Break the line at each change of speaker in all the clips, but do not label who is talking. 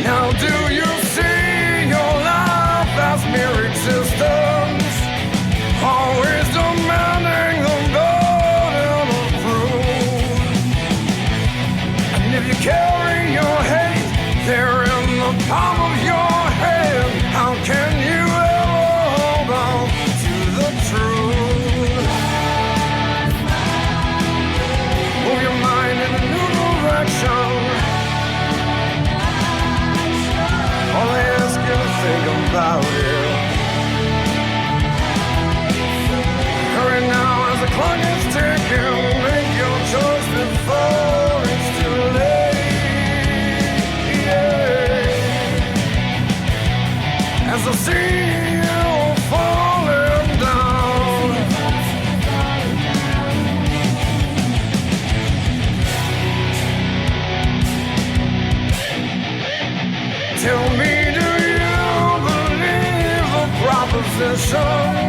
Now do you see your life as mere existence? Always demanding the burden of proof. And if you carry your hate there in the palm of your hand, how can you ever hold on to the truth? Move your mind in a new direction. All I ask you to think about it. Hurry now as the clock is ticking. Make your choice before it's too late. Yeah. As I see you falling down. Tell me, do you believe the proposition?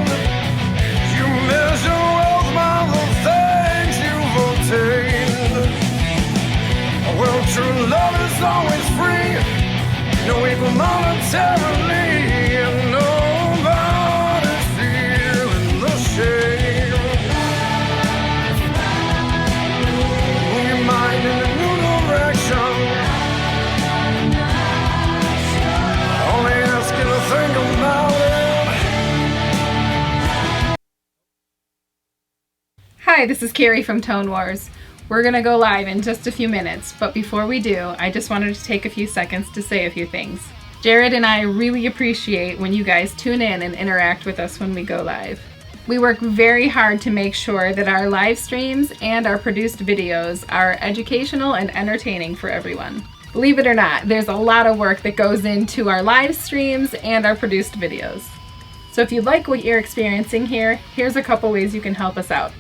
You measure wealth by the things you've obtained. Well, true love is always free, no equal monetarily, and nobody's feeling the shame. Move your mind in a new direction. Only ask you to think about it.
Hi, this is Carrie from Tone Wars. We're going to go live in just a few minutes, but before we do, I just wanted to take a few seconds to say a few things. Jared and I really appreciate when you guys tune in and interact with us when we go live. We work very hard to make sure that our live streams and our produced videos are educational and entertaining for everyone. Believe it or not, there's a lot of work that goes into our live streams and our produced videos. So if you like what you're experiencing here, here's a couple ways you can help us out.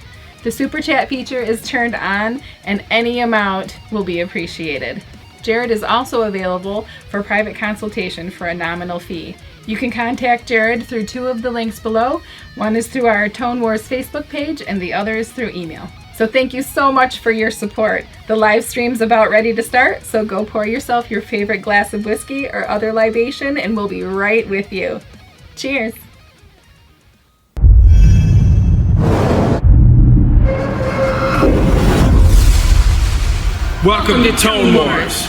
The Super Chat feature is turned on and any amount will be appreciated. Jared is also available for private consultation for a nominal fee. You can contact Jared through two of the links below. One is through our Tone Wars Facebook page and the other is through email. So thank you so much for your support. The live stream's about ready to start, so go pour yourself your favorite glass of whiskey or other libation and we'll be right with you. Cheers!
Welcome to Tone Wars.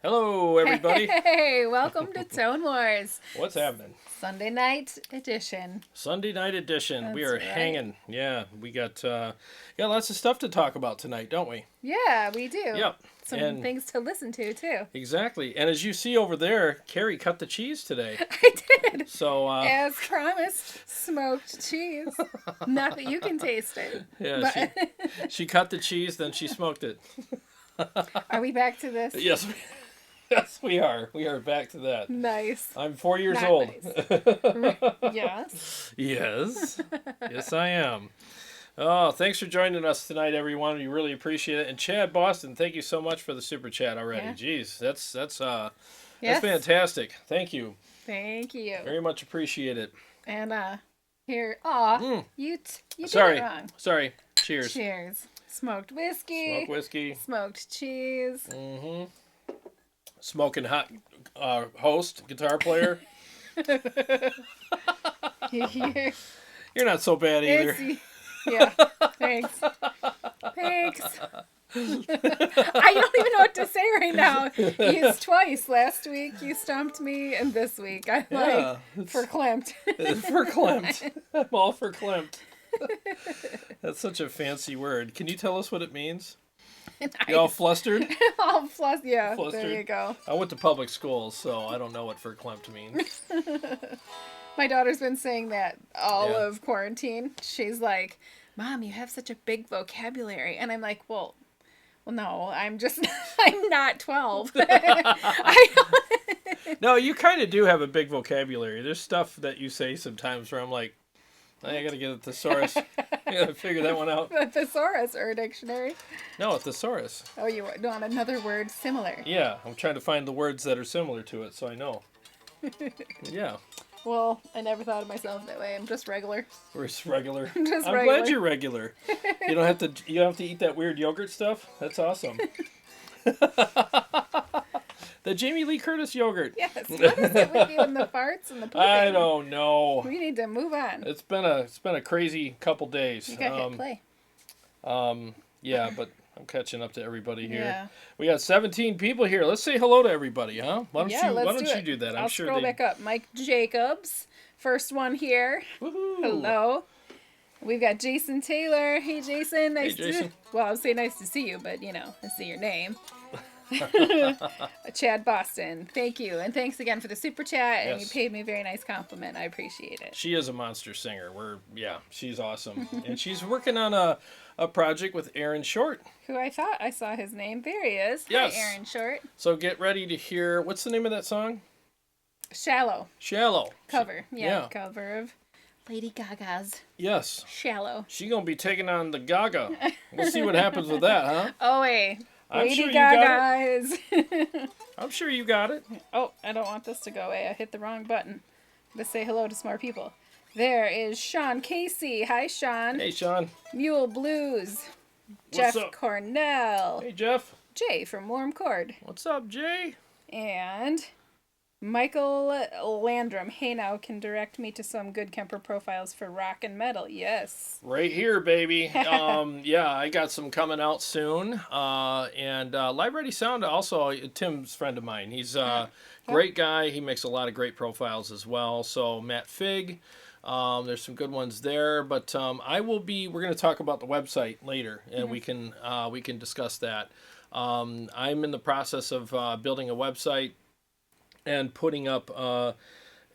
Hello, everybody.
Hey, welcome to Tone Wars.
What's happening?
Sunday night edition.
Sunday night edition. We are
That's right.
hanging. Yeah, we got lots of stuff to talk about tonight, don't we?
Yeah, we do.
Yep.
Some things to listen to, too.
Exactly. And as you see over there, Carrie cut the cheese today.
I did.
So,
as promised, smoked cheese. Not that you can taste it.
yeah, she cut the cheese, then she smoked it.
Are we back to this?
Yes, yes, we are. We are back to that.
Nice.
I'm 4 years
Not
old.
Nice. Yes.
Yes. Yes, I am. Oh, thanks for joining us tonight, everyone. We really appreciate it. And Chad Boston, thank you so much for the super chat already.
Yeah.
Jeez, that's
Yes.
fantastic. Thank you.
Thank you.
Very much appreciate it.
And here, you did
Sorry.
it wrong.
Sorry. Cheers.
Cheers. Smoked whiskey.
Smoke whiskey.
Smoked cheese.
Mm-hmm. Smoking hot host, guitar player. You're not so bad either.
Yeah, thanks. Thanks. I don't even know what to say right now. It's twice. Last week you stumped me, and this week I'm verklempt.
Verklempt. I'm all verklempt. That's such a fancy word. Can you tell us what it means?
Nice.
You all flustered?
All flustered. Yeah,
Flustered?
there you go.
I went to public school, so I don't know what verklempt means.
My daughter's been saying that all
Yeah.
of quarantine. She's like, Mom, you have such a big vocabulary. And I'm like, well, no, I'm not 12.
No, you kind of do have a big vocabulary. There's stuff that you say sometimes where I'm like, I gotta get a thesaurus. I gotta figure that one out.
A thesaurus or a dictionary?
No, a thesaurus.
Oh, you want another word similar?
Yeah, I'm trying to find the words that are similar to it so I know. Yeah.
Well, I never thought of myself that way. I'm just regular.
We're just regular.
I'm just
I'm
regular.
glad you're regular. You don't have to eat that weird yogurt stuff. That's awesome. The Jamie Lee Curtis yogurt.
Yes. What is it with you and the farts and the pooping?
I don't know.
We need to move on.
It's been a crazy couple days.
You got hit play.
Yeah, but I'm catching up to everybody here.
Yeah.
We got 17 people here. Let's say hello to everybody, huh? Why don't
let's
you do that?
I'll scroll back up. Mike Jacobs, first one here.
Woohoo.
Hello. We've got Jason Taylor. Hey, Jason. Nice
Jason.
Well, I would say nice to see you, but I see your name. Chad Boston, thank you, and thanks again for the super chat. And you paid me a very nice compliment. I appreciate it.
She is a monster singer. She's awesome, and she's working on a project with Aaron Short,
who I thought I saw his name. There he is.
Yes.
Hi, Aaron Short.
So get ready to hear, what's the name of that song?
Shallow cover.
Yeah.
Cover of Lady Gaga's
Yes.
Shallow.
She gonna be taking on the Gaga. We'll see what happens with that, huh?
Oh wait.
I'm
Lady
sure you
Gaga is.
I'm sure you got it.
Oh, I don't want this to go away. I hit the wrong button. Let's say hello to some more people. There is Sean Casey. Hi, Sean.
Hey, Sean.
Mule Blues.
What's
Jeff
up?
Cornell.
Hey, Jeff.
Jay from Warm Chord.
What's up, Jay?
And Michael Landrum. Hey, now can direct me to some good Kemper profiles for rock and metal. Yes.
Right here, baby. Yeah, I got some coming out soon. And Live Ready Sound, also Tim's friend of mine. He's a great guy. He makes a lot of great profiles as well. So Matt Fig, there's some good ones there. But we're going to talk about the website later, and we can discuss that. I'm in the process of building a website and putting up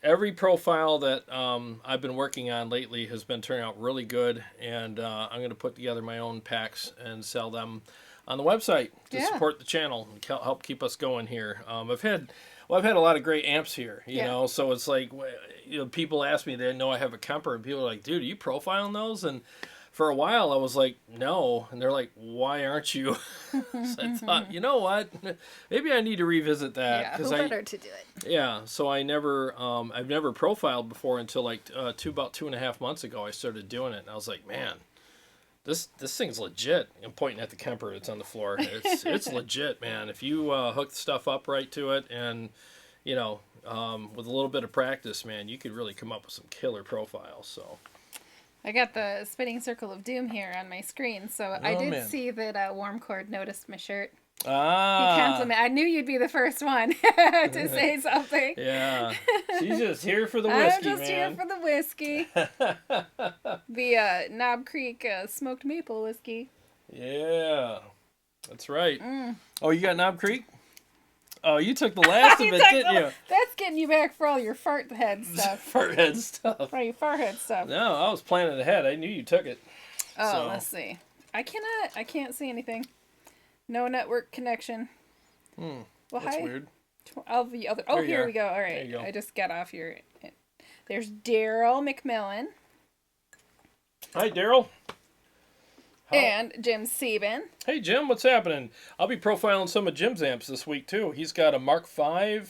every profile that I've been working on lately has been turning out really good, and I'm going to put together my own packs and sell them on the website to support the channel and help keep us going here. I've had a lot of great amps here, you know, so it's like, people ask me, they know I have a Kemper, and people are like, dude, are you profiling those? And for a while I was like, no, and they're like, why aren't you? So I thought, you know what, maybe I need to revisit that.
Yeah, who better to do it?
Yeah, so I've never profiled before until like about 2.5 months ago. I started doing it, and I was like, man, this thing's legit. I'm pointing at the Kemper that's on the floor. It's legit, man. If you hook the stuff up right to it, and with a little bit of practice, man, you could really come up with some killer profiles. So
I got the spinning circle of doom here on my screen, so I did see that Warm Chord noticed my shirt. He complimented. I knew you'd be the first one to say something.
Yeah, she's just here for the whiskey,
I'm just here for the whiskey. The Knob Creek smoked maple whiskey.
Yeah, that's right. Oh, you got Knob Creek? Oh, you took the last of it, didn't you?
That's getting you back for all your fart head stuff.
Fart head stuff.
All your fart head stuff.
No, I was planning ahead. I knew you took it.
Oh,
so.
Let's see. I can't see anything. No network connection.
Well,
that's
weird.
The other. Oh, here we go. All right. Go. I just got off your. There's Daryl McMillan.
Hi, Daryl.
And Jim Sieben.
Hey, Jim, what's happening? I'll be profiling some of Jim's amps this week, too. He's got a Mark V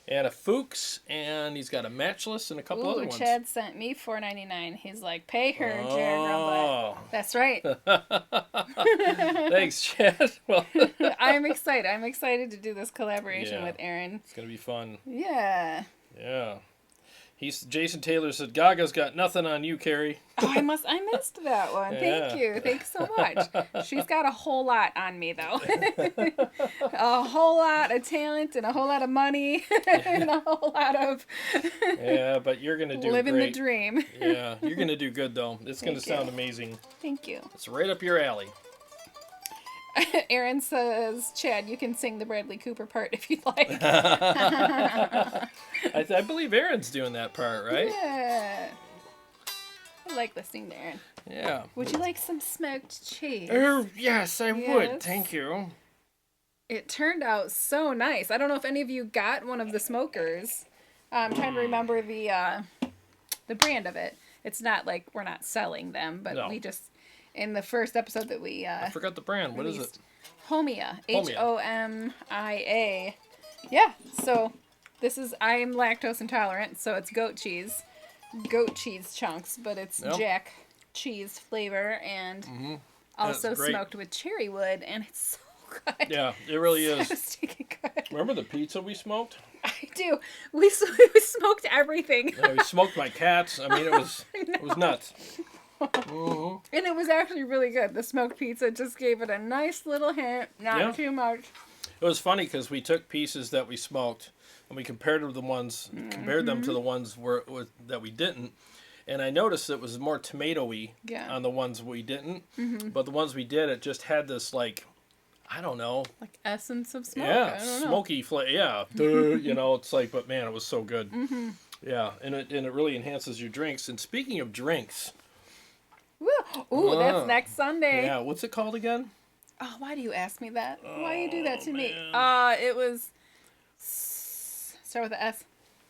and a Fuchs, and he's got a Matchless and a couple other ones.
Chad sent me $4.99. He's like, pay her, Jared Rumble. That's right.
Thanks, Chad. Well,
I'm excited. I'm excited to do this collaboration with Aaron.
It's going to be fun.
Yeah.
Yeah. Jason Taylor said, Gaga's got nothing on you, Carrie.
Oh, I missed that one.
Yeah.
Thank you. Thanks so much. She's got a whole lot on me, though. A whole lot of talent and a whole lot of money and a whole lot of
yeah, but you're going to do
living
great.
the dream.
Yeah, you're going to do good, though. It's going to sound amazing.
Thank you.
It's right up your alley.
Aaron says, Chad, you can sing the Bradley Cooper part if you'd like.
I believe Aaron's doing that part, right?
Yeah. I like listening to Aaron.
Yeah.
Would you like some smoked cheese?
Yes, I would. Thank you.
It turned out so nice. I don't know if any of you got one of the smokers. I'm trying to remember the brand of it. It's not like we're not selling them, but we just... In the first episode that we
I forgot the brand. What is it?
Homia. Homia. HOMIA. Yeah. So I'm lactose intolerant, so it's goat cheese chunks, but it's jack cheese flavor and also
great.
smoked with cherry wood, and it's so good.
Yeah, it really
So
is.
stinking good.
Remember the pizza we smoked?
I do. We smoked everything.
Yeah, we smoked my cats. I mean, it was nuts.
And it was actually really good. The smoked pizza just gave it a nice little hint, not too much.
It was funny because we took pieces that we smoked and we compared them to the ones that we didn't. And I noticed it was more tomatoey on the ones we didn't. But the ones we did, it just had this like, I don't know.
Like essence of smoke.
Yeah,
I don't know.
smoky flavor. Yeah, you know, it's like, but man, it was so good. Yeah, and it really enhances your drinks. And speaking of drinks.
Ooh, that's next Sunday.
Yeah, what's it called again?
Oh, why do you ask me that? Why do you do that to me? It was start with an S.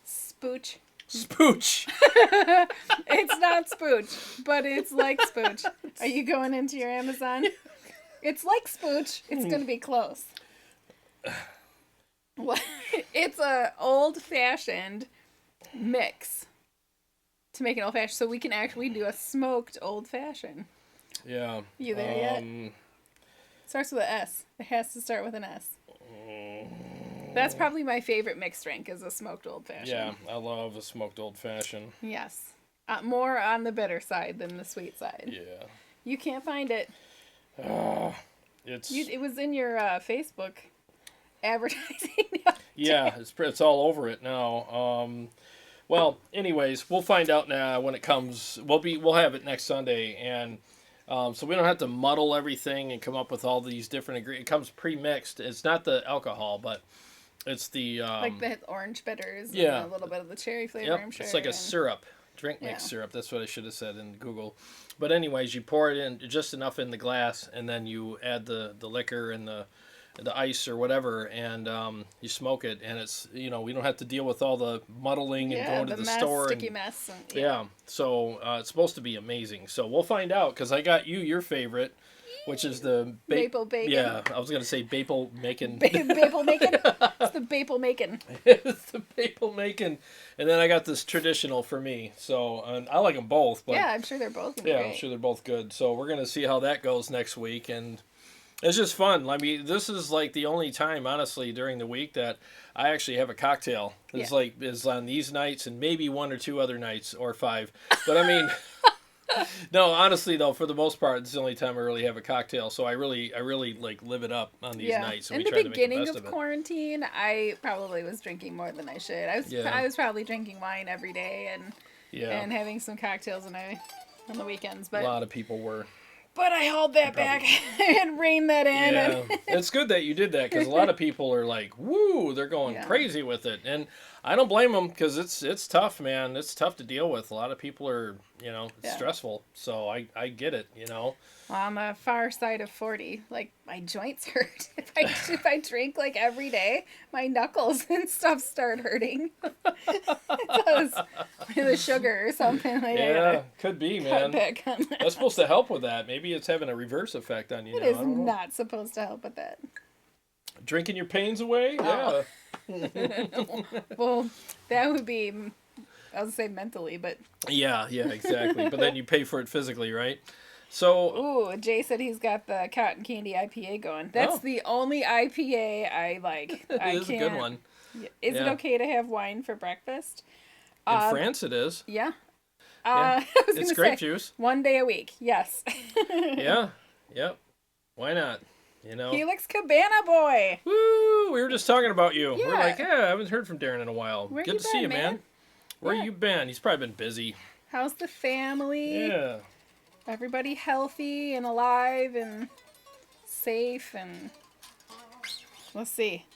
Spooch.
Spooch.
It's not spooch, but it's like spooch. Are you going into your Amazon? It's like spooch. It's going to be close. What? It's a old-fashioned mix to make an old-fashioned. So we can actually do a smoked old-fashioned.
Yeah.
You there yet? Starts with an S. It has to start with an S. That's probably my favorite mixed drink is a smoked old-fashioned.
Yeah, I love a smoked old-fashioned.
Yes. More on the bitter side than the sweet side.
Yeah.
You can't find it. It was in your Facebook advertising.
Yeah, it's all over it now. Well, anyways, we'll find out now when it comes. We'll have it next Sunday, and so we don't have to muddle everything and come up with all these different ingredients. It comes pre-mixed. It's not the alcohol, but it's the
like the orange bitters.
Yeah,
and a little bit of the cherry flavor. I'm sure.
It's like a syrup, drink mix syrup. That's what I should have said in Google. But anyways, you pour it in just enough in the glass, and then you add the liquor and the ice or whatever, and you smoke it, and it's, you know, we don't have to deal with all the muddling and going to the store.
Sticky mess.
So it's supposed to be amazing. So we'll find out, because I got your favorite, which is the
maple bacon.
Yeah, I was going to say maple bacon.
Maple bacon? It's the maple bacon.
It's the maple bacon. And then I got this traditional for me. So I like them both. But
yeah, I'm sure they're both great.
I'm sure they're both good. So we're going to see how that goes next week, and it's just fun. I mean, this is like the only time, honestly, during the week that I actually have a cocktail. It's is on these nights and maybe 1 or 2 other nights or 5. But I mean, no, honestly though, for the most part, it's the only time I really have a cocktail. So I really like live it up on these nights. And
in the beginning of quarantine, I probably was drinking more than I should. I was probably drinking wine every day and having some cocktails on the weekends. But
a lot of people were.
But I held that back and reined that in.
Yeah, it's good that you did that, because a lot of people are like, woo, they're going crazy with it. And I don't blame them, because it's tough, man. It's tough to deal with. A lot of people are, it's stressful. So I get it,
Well, on the far side of 40, like, my joints hurt. If I drink, like, every day, my knuckles and stuff start hurting. It's the sugar or something. Like
could be, man. That's supposed to help with that. Maybe it's having a reverse effect on you.
It is not supposed to help with that.
Drinking your pains away?
Oh. Yeah. Well, that would be, I was say mentally, but...
Yeah, exactly. But then you pay for it physically, right? So,
ooh, Jay said he's got the cotton candy IPA going. That's the only IPA I like.
It is a good one.
Is it okay to have wine for breakfast?
In France, it is.
Yeah.
It's grape juice.
1 day a week. Yes.
Yeah. Yep. Why not?
Felix Cabana boy.
Woo! We were just talking about you.
Yeah.
We're like, I haven't heard from Darren in a while.
Where
Good
you
to see you,
been,
man. Where you been? He's probably been busy.
How's the family?
Yeah.
Everybody healthy and alive and safe and... Let's see.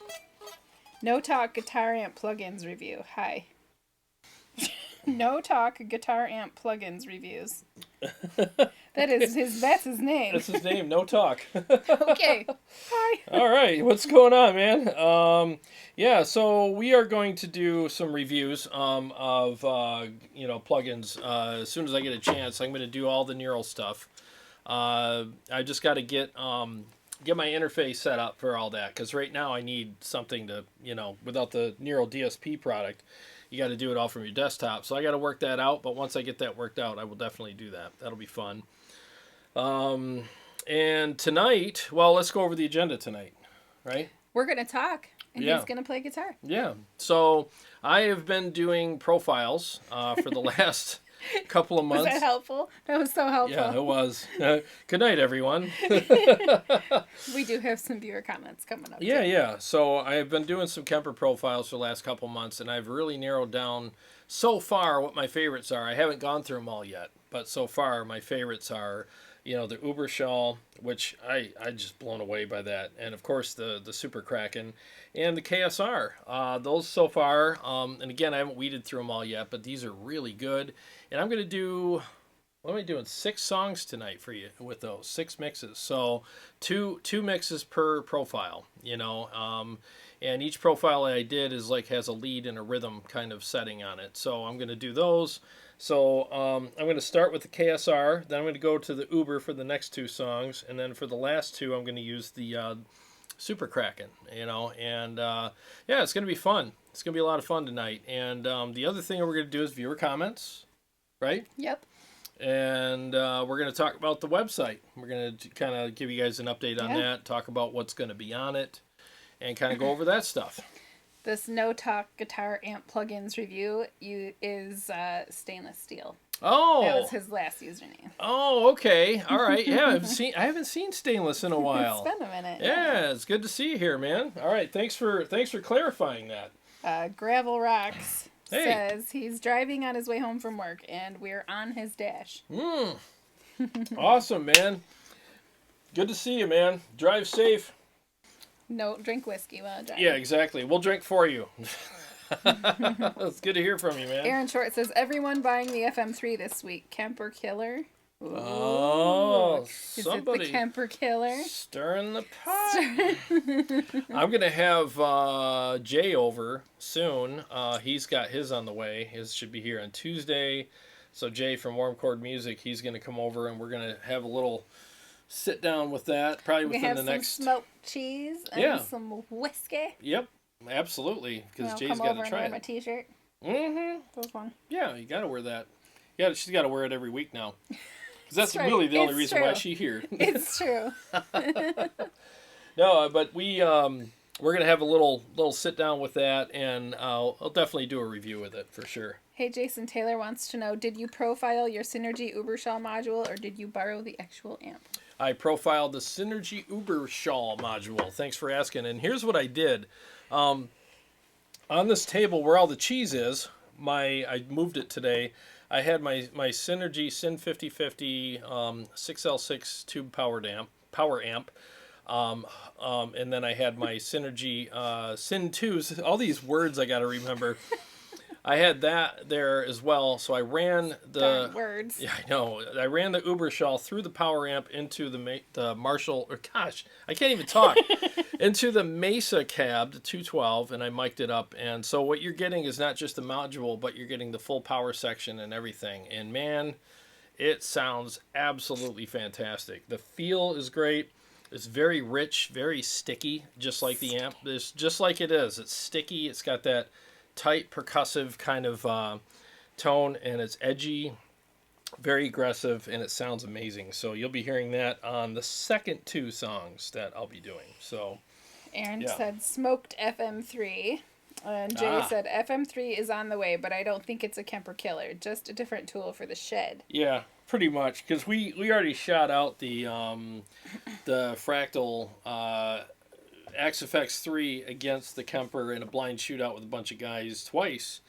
No Talk Guitar Amp Plugins review. Hi. No Talk Guitar Amp Plugins reviews. That's his name.
That's his name, No Talk.
Okay. Hi.
All right, what's going on, man? So we are going to do some reviews of plugins. As soon as I get a chance, I'm going to do all the neural stuff. I just got to get get my interface set up for all that, because right now I need something to, without the Nero DSP product, you got to do it all from your desktop. So I got to work that out, but once I get that worked out, I will definitely do that. That'll be fun. And tonight, well, let's go over the agenda tonight, right?
We're going to talk, and he's going to play guitar.
Yeah. So I have been doing profiles for the last couple of months.
Was that helpful? That was so helpful.
Yeah, it was. Good night, everyone.
We do have some viewer comments coming up.
Yeah, yeah. So I've been doing some Kemper profiles for the last couple of months, and I've really narrowed down so far what my favorites are. I haven't gone through them all yet, but so far my favorites are, the Uberschall, which I just blown away by that, and of course the Super Kraken and the KSR. Those so far, and again I haven't weeded through them all yet, but these are really good. And I'm gonna do, what am I doing? 6 songs tonight for you with those 6 mixes. So two mixes per profile, and each profile I did is has a lead and a rhythm kind of setting on it. So I'm gonna do those. So I'm going to start with the KSR, then I'm going to go to the Uber for the next 2 songs, and then for the last 2 I'm going to use the Super Kraken, and yeah, it's going to be fun. It's going to be a lot of fun tonight. And the other thing we're going to do is viewer comments, right?
Yep.
And we're going to talk about the website. We're going to kind of give you guys an update on that, talk about what's going to be on it, and kind of go over that stuff.
This No Talk Guitar Amp Plugins review is stainless steel.
Oh,
that was his last username.
Oh, okay, all right. Yeah, I haven't seen Stainless in a while.
It's been a minute.
Yeah, it's good to see you here, man. All right, thanks for clarifying that.
Gravel Rocks says he's driving on his way home from work, and we're on his dash.
Awesome, man. Good to see you, man. Drive safe.
No, drink whiskey while driving.
Yeah, exactly. We'll drink for you. It's good to hear from you, man.
Aaron Short says, everyone buying the FM3 this week. Kemper Killer. Ooh.
Oh,
Is
somebody.
it the Kemper Killer?
Stirring the pot. I'm going to have Jay over soon. He's got his on the way. His should be here on Tuesday. So Jay from Warm Chord Music, he's going to come over, and we're going to have a little sit down with that, probably within the next...
some smoked cheese and some whiskey.
Yep, absolutely, because Jay's got to try it.
My t-shirt.
Mm-hmm.
That was fun.
Yeah, you got to wear that. Yeah, she's got to wear it every week now. Because that's
right.
really the only reason
true.
why she's here.
It's true.
No, but we're gonna have a little sit down with that, and I'll definitely do a review with it for sure.
Hey, Jason Taylor wants to know: did you profile your Synergy Uberschall module, or did you borrow the actual amp?
I profiled the Synergy Uberschall module. Thanks for asking. And here's what I did. On this table where all the cheese is, I moved it today. I had my Synergy Syn 5050 6L6 tube power amp. And then I had my Synergy Syn 2s. All these words I got to remember. I had that there as well, so I ran the...
Darn words.
Yeah, I know. I ran the Uberschall through the power amp into the Marshall... Or gosh, I can't even talk. Into the Mesa cab, the 212, and I mic'd it up. And so what you're getting is not just the module, but you're getting the full power section and everything. And man, it sounds absolutely fantastic. The feel is great. It's very rich, very sticky, just like the amp. It's just like it is. It's sticky. It's got that tight percussive kind of tone, and it's edgy, very aggressive, and it sounds amazing. So you'll be hearing that on the second 2 songs that I'll be doing. So
Aaron said smoked FM3, and Jay said FM3 is on the way, but I don't think it's a Kemper Killer, just a different tool for the shed.
Yeah, pretty much, because we already shot out the Fractal Axe-FX 3 against the Kemper in a blind shootout with a bunch of guys twice.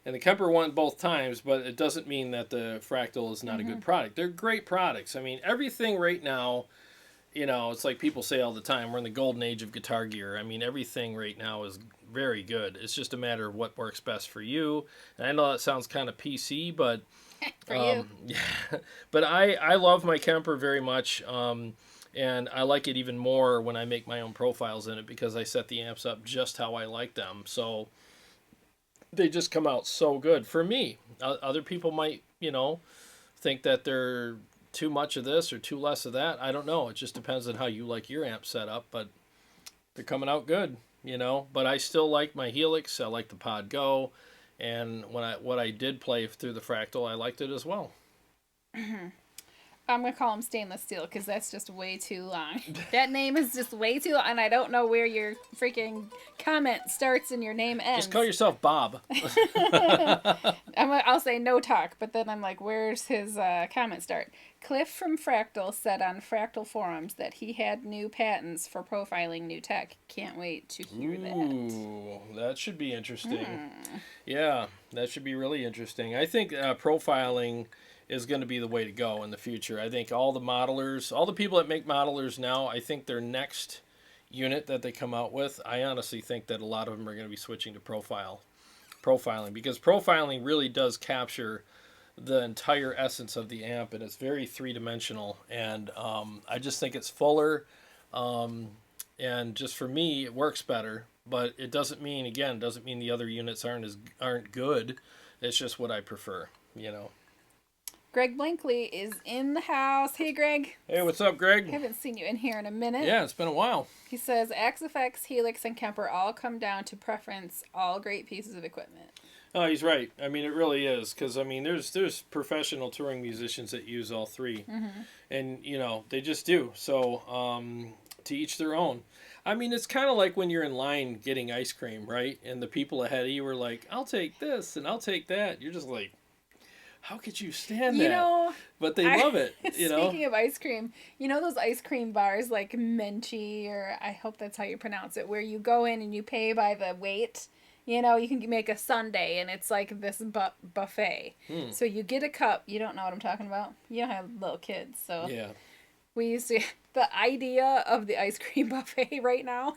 And the Kemper won both times, but it doesn't mean that the Fractal is not a good product. They're great products. I mean, everything right now, it's like people say all the time, we're in the golden age of guitar gear. I mean, everything right now is very good. It's just a matter of what works best for you. And I know that sounds kind of PC, but...
for you.
Yeah. But I love my Kemper very much. And I like it even more when I make my own profiles in it, because I set the amps up just how I like them. So they just come out so good for me. Other people might, think that they're too much of this or too less of that. I don't know. It just depends on how you like your amp set up, but they're coming out good, you know. But I still like my Helix. I like the Pod Go, and what I did play through the Fractal, I liked it as well.
I'm going to call them stainless steel because that's just way too long. That name is just way too long, and I don't know where your freaking comment starts and your name ends.
Just call yourself Bob.
I'll say no talk, but then I'm like, where's his comment start? Cliff from Fractal said on Fractal forums that he had new patents for profiling new tech. Can't wait to hear that.
Ooh, that should be interesting. Yeah, that should be really interesting. I think profiling is going to be the way to go in the future. I think all the modelers, all the people that make modelers now, I think their next unit that they come out with, I honestly think that a lot of them are going to be switching to profiling, because profiling really does capture the entire essence of the amp, and it's very three-dimensional, and I just think it's fuller, and just for me it works better, but it doesn't mean the other units aren't good. It's just what I prefer, you know.
Greg Blankley is in the house. Hey, Greg.
Hey, what's up, Greg?
Haven't seen you in here in a minute.
Yeah, it's been a while.
He says, XFX, Helix, and Kemper all come down to preference. All great pieces of equipment.
Oh, he's right. I mean, it really is, because I mean, there's professional touring musicians that use all three, and you know they just do. So to each their own. I mean, it's kind of like when you're in line getting ice cream, right? And the people ahead of you are like, "I'll take this and I'll take that." You're just like, how could you stand that?
You know,
but they love it, you know?
Speaking of ice cream, you know those ice cream bars like Menchie, or I hope that's how you pronounce it, where you go in and you pay by the weight? You know, you can make a sundae and it's like this buffet. So you get a cup. You don't know what I'm talking about? You don't have little kids, so.
Yeah.
We used to, the idea of the ice cream buffet right now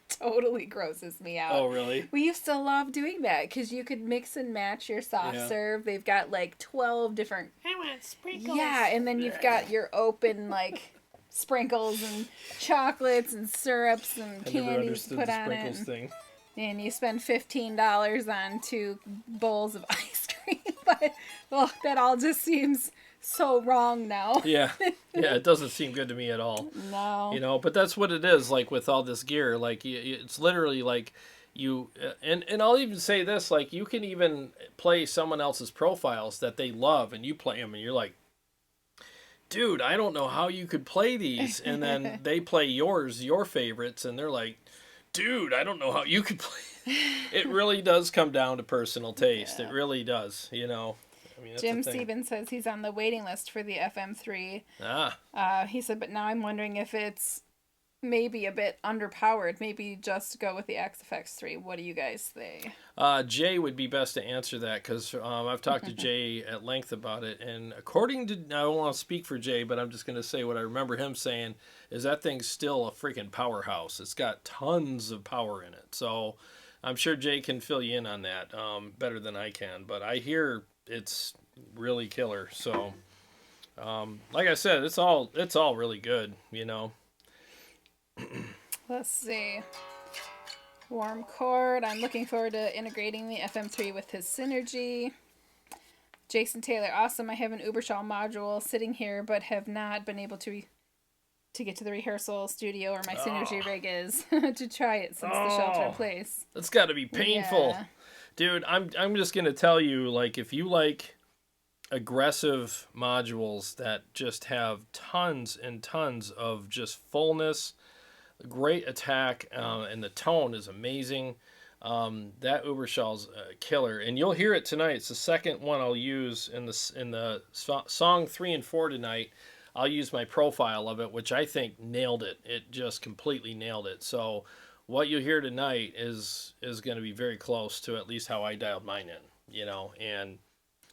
totally grosses me out.
Oh, really?
We used to love doing that because you could mix and match your soft serve. They've got like 12 different.
I want sprinkles.
Yeah, and then you've got your open like sprinkles and chocolates and syrups and candies to put on it.
Thing.
And you spend $15 on 2 bowls of ice cream. But, well, that all just seems so wrong now.
Yeah, it doesn't seem good to me at all.
No.
You know, but that's what it is, like, with all this gear. Like, it's literally, like, you... And I'll even say this, like, you can even play someone else's profiles that they love, and you play them, and you're like, dude, I don't know how you could play these. And then they play your favorites, and they're like, dude, I don't know how you could play. It really does come down to personal taste.
Yeah.
It really does, you know. I mean, that's
Jim
the thing.
Stevens says he's on the waiting list for the FM3.
Ah.
He said, but now I'm wondering if it's maybe a bit underpowered. Maybe just go with the XFX3. What do you guys think?
Jay would be best to answer that, because I've talked to Jay at length about it. And according to, I don't want to speak for Jay, but I'm just going to say what I remember him saying is that thing's still a freaking powerhouse. It's got tons of power in it. So I'm sure Jay can fill you in on that better than I can. But I hear it's really killer. So like I said, it's all really good, you know.
Let's see. Warm chord. I'm looking forward to integrating the FM3 with his Synergy. Jason Taylor, awesome. I have an Uberschall module sitting here, but have not been able to get to the rehearsal studio where my Synergy rig is to try it since the shelter in place.
That's got to be painful.
Yeah.
Dude, I'm just going to tell you, like, if you like aggressive modules that just have tons and tons of just fullness, great attack, and the tone is amazing, that Uberschall's killer. And you'll hear it tonight. It's the second one I'll use in the song 3 and 4 tonight. I'll use my profile of it, which I think nailed it. It just completely nailed it. So what you hear tonight is going to be very close to at least how I dialed mine in, you know, and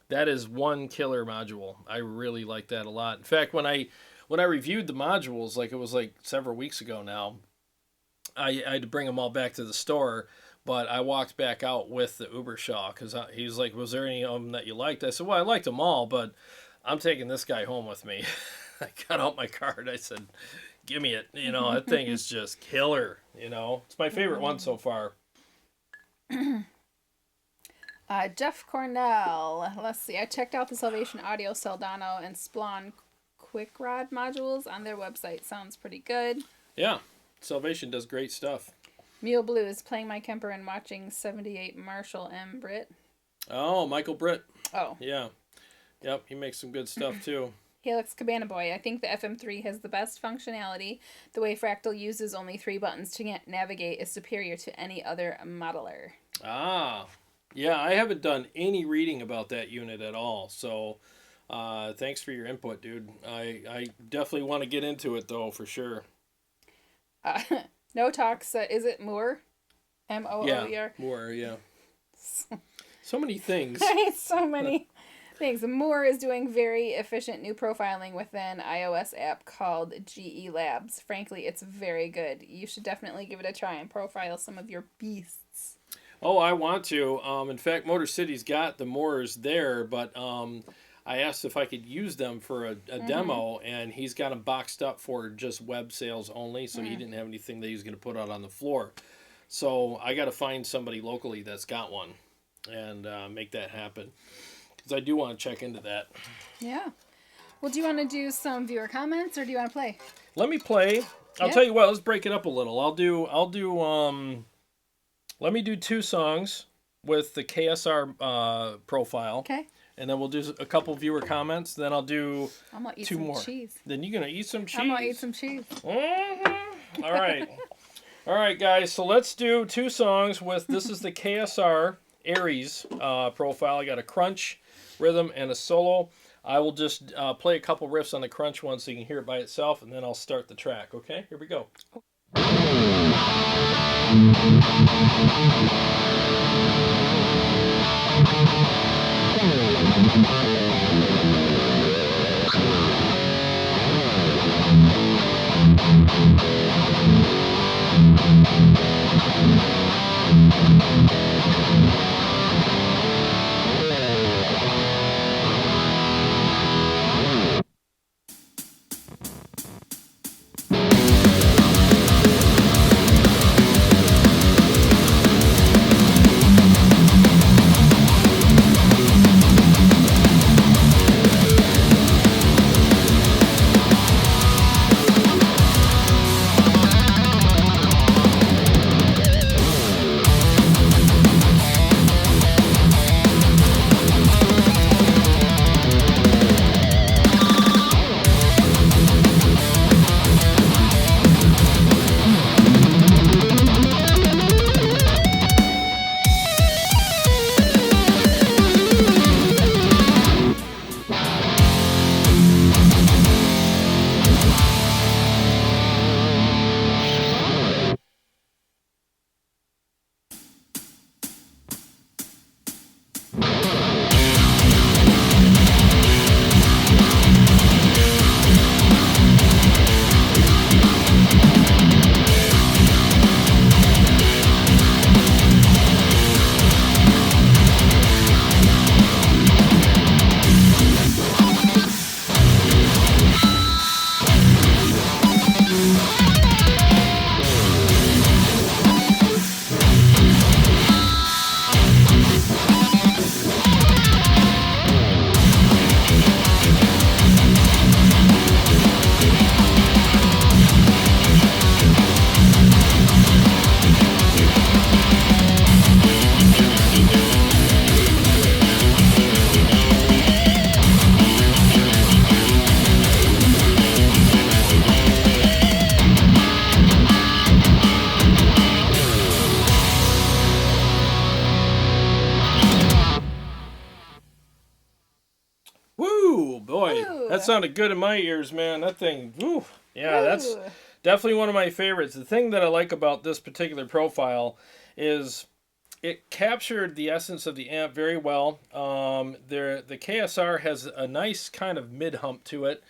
that is one killer module. I really like that a lot. In fact, when I reviewed the modules, like it was like several weeks ago now, I had to bring them all back to the store, but I walked back out with the Uberschall because he was like, was there any of them that you liked? I said, well, I liked them all, but I'm taking this guy home with me. I got out my card. I said, give me it. You know, that thing is just killer. You know, it's my favorite one so far.
Jeff Cornell. Let's see. I checked out the Salvation Audio Soldano and Splon quick rod modules on their website. Sounds pretty good.
Yeah, Salvation does great stuff.
Mule Blues, playing my Kemper and watching 78 Marshall M. Britt.
Oh, Michael Britt.
Oh.
Yeah. Yep, he makes some good stuff too.
Helix Cabana Boy, I think the FM3 has the best functionality. The way Fractal uses only 3 buttons to navigate is superior to any other modeler.
Ah, yeah, I haven't done any reading about that unit at all, so thanks for your input, dude. I definitely want to get into it, though, for sure.
No Talks, is it Moore? M-O-O-E-R?
Yeah, Moore, yeah. So many things.
So many things. Moore is doing very efficient new profiling with an iOS app called GE Labs. Frankly, it's very good. You should definitely give it a try and profile some of your beasts.
Oh, I want to. In fact, Motor City's got the Moors there, but I asked if I could use them for a demo, and he's got them boxed up for just web sales only, so he didn't have anything that he was going to put out on the floor. So I got to find somebody locally that's got one and make that happen, because I do want to check into that.
Yeah. Well, do you want to do some viewer comments, or do you want to play?
Let me play. I'll tell you what. Let's break it up a little. Let me do 2 songs with the KSR profile.
Okay.
And then we'll do a couple viewer comments. Then I'll do
I'm gonna eat
2
some
more.
cheese.
Then you're gonna eat some cheese.
I'm gonna eat some cheese.
Mm-hmm. All right. All right, guys. So let's do 2 songs with, this is the KSR Aries profile. I got a crunch, rhythm, and a solo. I will just play a couple riffs on the crunch one so you can hear it by itself, and then I'll start the track. Okay? Here we go. That sounded good in my ears, man. That thing, woo. Yeah, that's definitely one of my favorites. The thing that I like about this particular profile is it captured the essence of the amp very well. The KSR has a nice kind of mid-hump to it.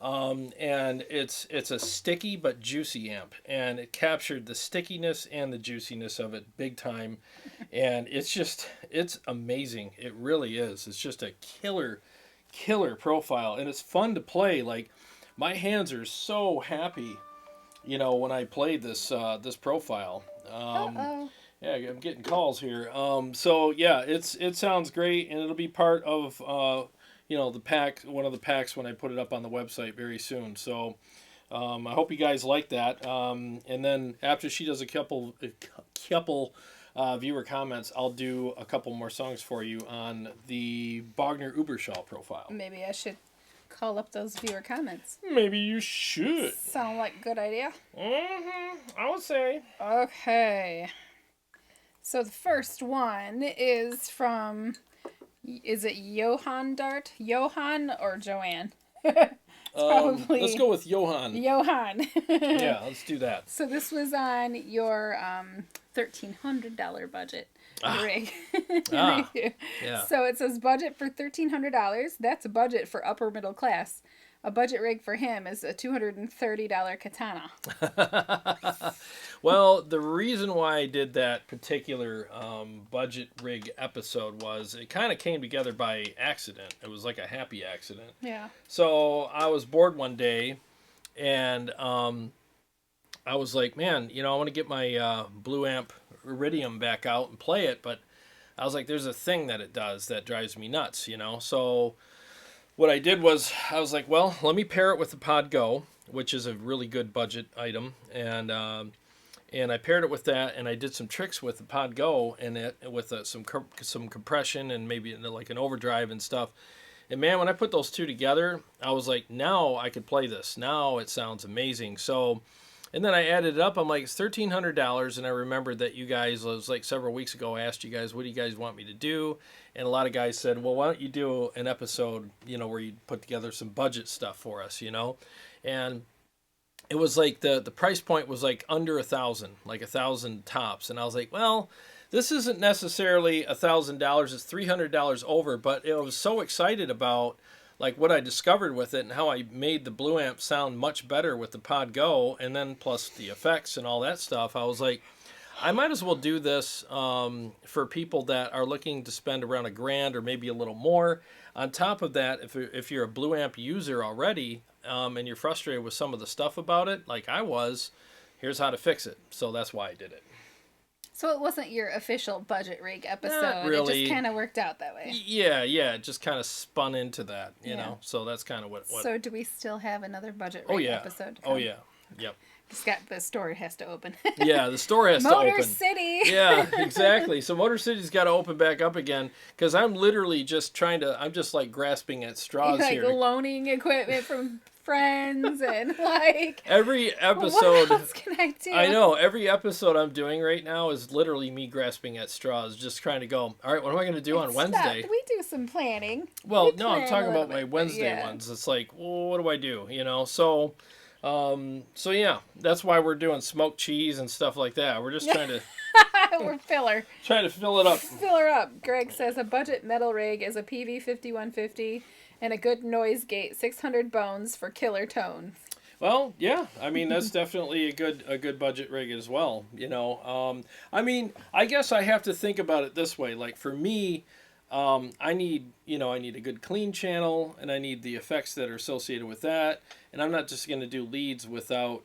And it's a sticky but juicy amp, and it captured the stickiness and the juiciness of it big time. And it's amazing. It really is. It's just a killer profile, and it's fun to play. Like, my hands are so happy, when I played this profile. Yeah, I'm getting calls here. So yeah, it sounds great, and it'll be part of the pack, one of the packs when I put it up on the website very soon. So I hope you guys like that. And then after she does a couple viewer comments, I'll do a couple more songs for you on the Bogner Uberschall profile.
Maybe I should call up those viewer comments.
Maybe you should.
Sound like a good idea?
I would say.
Okay. So the first one is from, is it Johan Dart? Johan or Joanne? Probably
let's go with Johan.
Johan.
Yeah, let's do that.
So this was on your $1,300 budget rig.
Yeah.
So it says budget for $1,300. That's a budget for upper middle class. A budget rig for him is a $230 katana.
Well, the reason why I did that particular budget rig episode was it kind of came together by accident. It was like a happy accident.
Yeah.
So I was bored one day, and I was like, man, I want to get my Blue Amp Iridium back out and play it, but I was like, there's a thing that it does that drives me nuts, So what I did was I was like, well, let me pair it with the Pod Go, which is a really good budget item, and I paired it with that, and I did some tricks with the Pod Go and it with some compression and maybe like an overdrive and stuff. And man, when I put those two together, I was like, now I could play this. Now it sounds amazing. So, and then I added it up. I'm like, it's $1,300, and I remembered that you guys, it was like several weeks ago, I asked you guys, what do you guys want me to do? And a lot of guys said, well, why don't you do an episode, where you put together some budget stuff for us, And it was like the price point was like under $1,000, like $1,000 tops. And I was like, well, this isn't necessarily $1,000, it's $300 over, but I was so excited about like what I discovered with it and how I made the Blue Amp sound much better with the Pod Go, and then plus the effects and all that stuff. I was like, I might as well do this for people that are looking to spend around $1,000 or maybe a little more. On top of that, if you're a Blue Amp user already and you're frustrated with some of the stuff about it, like I was, here's how to fix it. So that's why I did it.
So it wasn't your official budget rig episode.
Not really.
It just kind of worked out that way.
Yeah, it just kind of spun into that, you know. So that's kind of what.
So do we still have another budget rig episode?
Oh yeah. Yep.
The store has to open.
Yeah, the store has to open.
Motor City.
Yeah, exactly. So Motor City's got to open back up again because I'm literally just I'm just like grasping at straws here.
Like loaning equipment from friends and like
every episode.
What else can I do?
I know every episode I'm doing right now is literally me grasping at straws, just trying to go. All right, what am I going to do on Wednesday?
We do some planning.
Well, no, I'm talking about my Wednesday ones. It's like, well, what do I do? So yeah, that's why we're doing smoked cheese and stuff like that. We're just trying to
we're filler.
Trying to fill it up.
Fill her up. Greg says a budget metal rig is a PV 5150 and a good noise gate, 600 bones for killer tone.
Well, yeah. I mean, that's definitely a good budget rig as well, I mean, I guess I have to think about it this way. Like for me, I need a good clean channel, and I need the effects that are associated with that. And I'm not just going to do leads without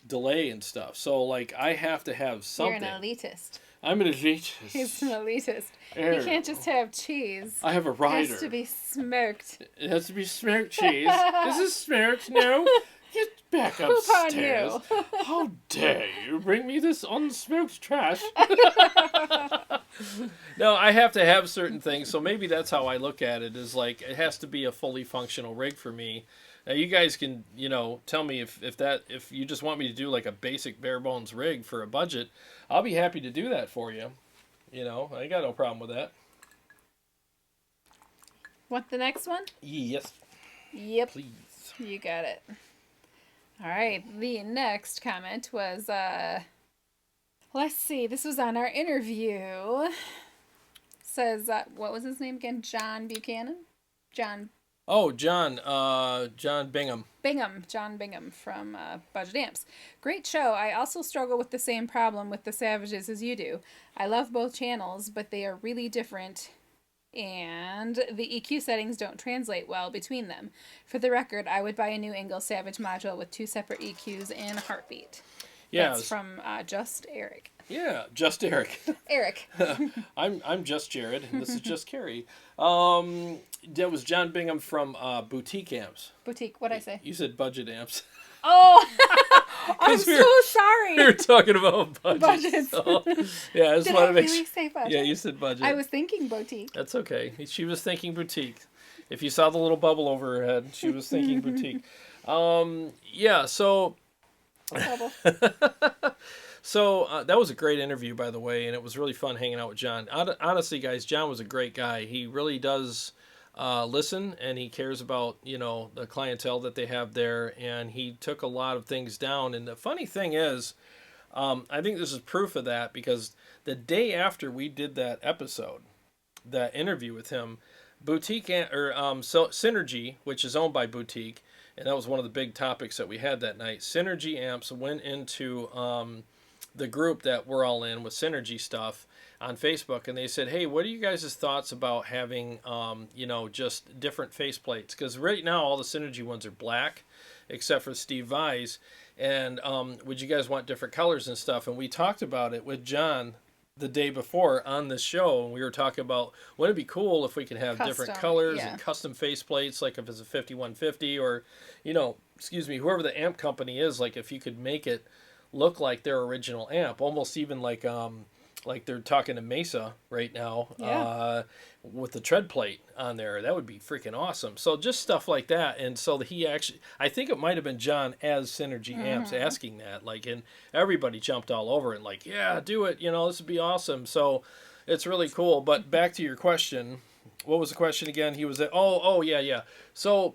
delay and stuff. So, like, I have to have something.
You're an elitist.
I'm an elitist.
He's an elitist. You can't just have cheese.
I have a rider.
It has to be smoked.
It has to be smoked cheese. This is smoked. No. Get back upstairs.
You.
How dare you bring me this unsmoked trash? No, I have to have certain things, so maybe that's how I look at it, is like it has to be a fully functional rig for me. Now you guys can, tell me if you just want me to do like a basic bare bones rig for a budget, I'll be happy to do that for you. I got no problem with that.
Want the next one?
Yes.
Yep.
Please.
You got it. All right. The next comment was, let's see. This was on our interview. Says, what was his name again? John Buchanan? John.
Oh, John Bingham.
John Bingham from Budget Amps. Great show. I also struggle with the same problem with the Savages as you do. I love both channels, but they are really different, and the EQ settings don't translate well between them. For the record, I would buy a new Engel Savage module with 2 separate EQs and a heartbeat.
Yeah,
That's from Just Eric.
Yeah, just Eric.
Eric.
I'm just Jared, and this is just Carrie. That was John Bingham from Boutique Amps.
Boutique, what'd I say?
You said budget amps.
Oh, I'm
we were
sorry.
We were talking about budgets.
Budgets.
So, yeah, I just
Did
want
I
to make
really
sure.
say budget?
Yeah, you said budget.
I was thinking boutique.
That's okay. She was thinking boutique. If you saw the little bubble over her head, she was thinking boutique. Yeah, so...
Bubble.
So that was a great interview, by the way, and it was really fun hanging out with John. Honestly, guys, John was a great guy. He really does listen, and he cares about, you know, the clientele that they have there, and he took a lot of things down. And the funny thing is, I think this is proof of that, because the day after we did that episode, that interview with him, Synergy, which is owned by Boutique, and that was one of the big topics that we had that night. Synergy Amps went into the group that we're all in with Synergy stuff on Facebook, and they said, hey, what are you guys' thoughts about having, you know, just different faceplates? Because right now all the Synergy ones are black, except for Steve Vai's, and would you guys want different colors and stuff? And we talked about it with John the day before on this show, and we were talking about, wouldn't it be cool if we could have different colors and custom faceplates, like if it's a 5150 or, you know, excuse me, whoever the amp company is, like if you could make it look like their original amp, almost even like they're talking to Mesa right now, with the tread plate on there. That would be freaking awesome. So just stuff like that. And so he actually, I think it might have been John as Synergy Amps asking that, like, and everybody jumped all over it, like, yeah, do it, you know, this would be awesome. So it's really cool. But back to your question, what was the question again? He was at, yeah. So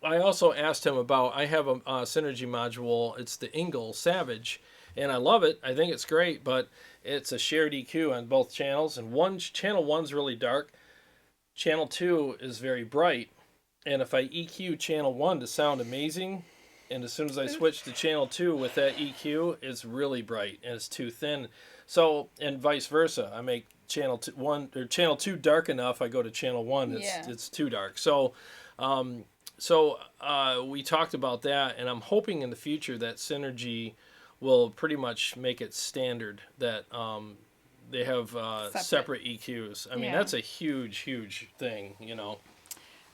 I also asked him about, I have a Synergy module. It's the Ingle Savage, and I love it. I think it's great, but it's a shared EQ on both channels, and channel 1's really dark. Channel 2 is very bright, and if I EQ channel 1 to sound amazing, and as soon as I switch to channel 2 with that EQ, it's really bright, and it's too thin. So, and vice versa. I make channel 2 dark enough, I go to channel 1, it's too dark. So, we talked about that, and I'm hoping in the future that Synergy will pretty much make it standard that they have separate EQs. I mean, that's a huge, huge thing, you know.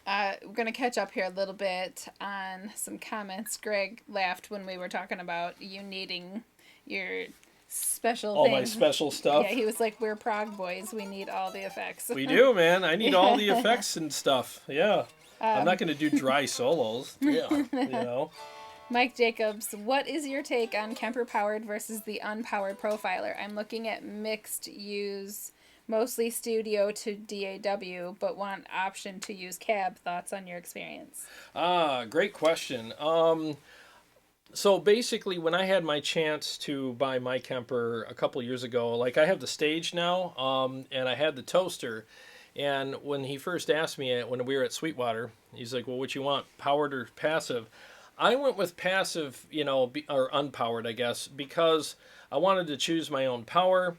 We're going to catch up here a little bit on some comments. Greg laughed when we were talking about you needing your special thing.
My special stuff?
Yeah, he was like, we're prog boys. We need all the effects.
We do, man. I need all the effects and stuff. Yeah. I'm not going to do dry solos. Yeah, you know.
Mike Jacobs, what is your take on Kemper powered versus the unpowered profiler? I'm looking at mixed use, mostly studio to DAW, but want option to use cab. Thoughts on your experience?
Great question. So basically, when I had my chance to buy my Kemper a couple years ago, like I have the stage now, and I had the toaster. And when he first asked me, when we were at Sweetwater, he's like, well, what you want, powered or passive? I went with passive, you know, or unpowered, I guess, because I wanted to choose my own power.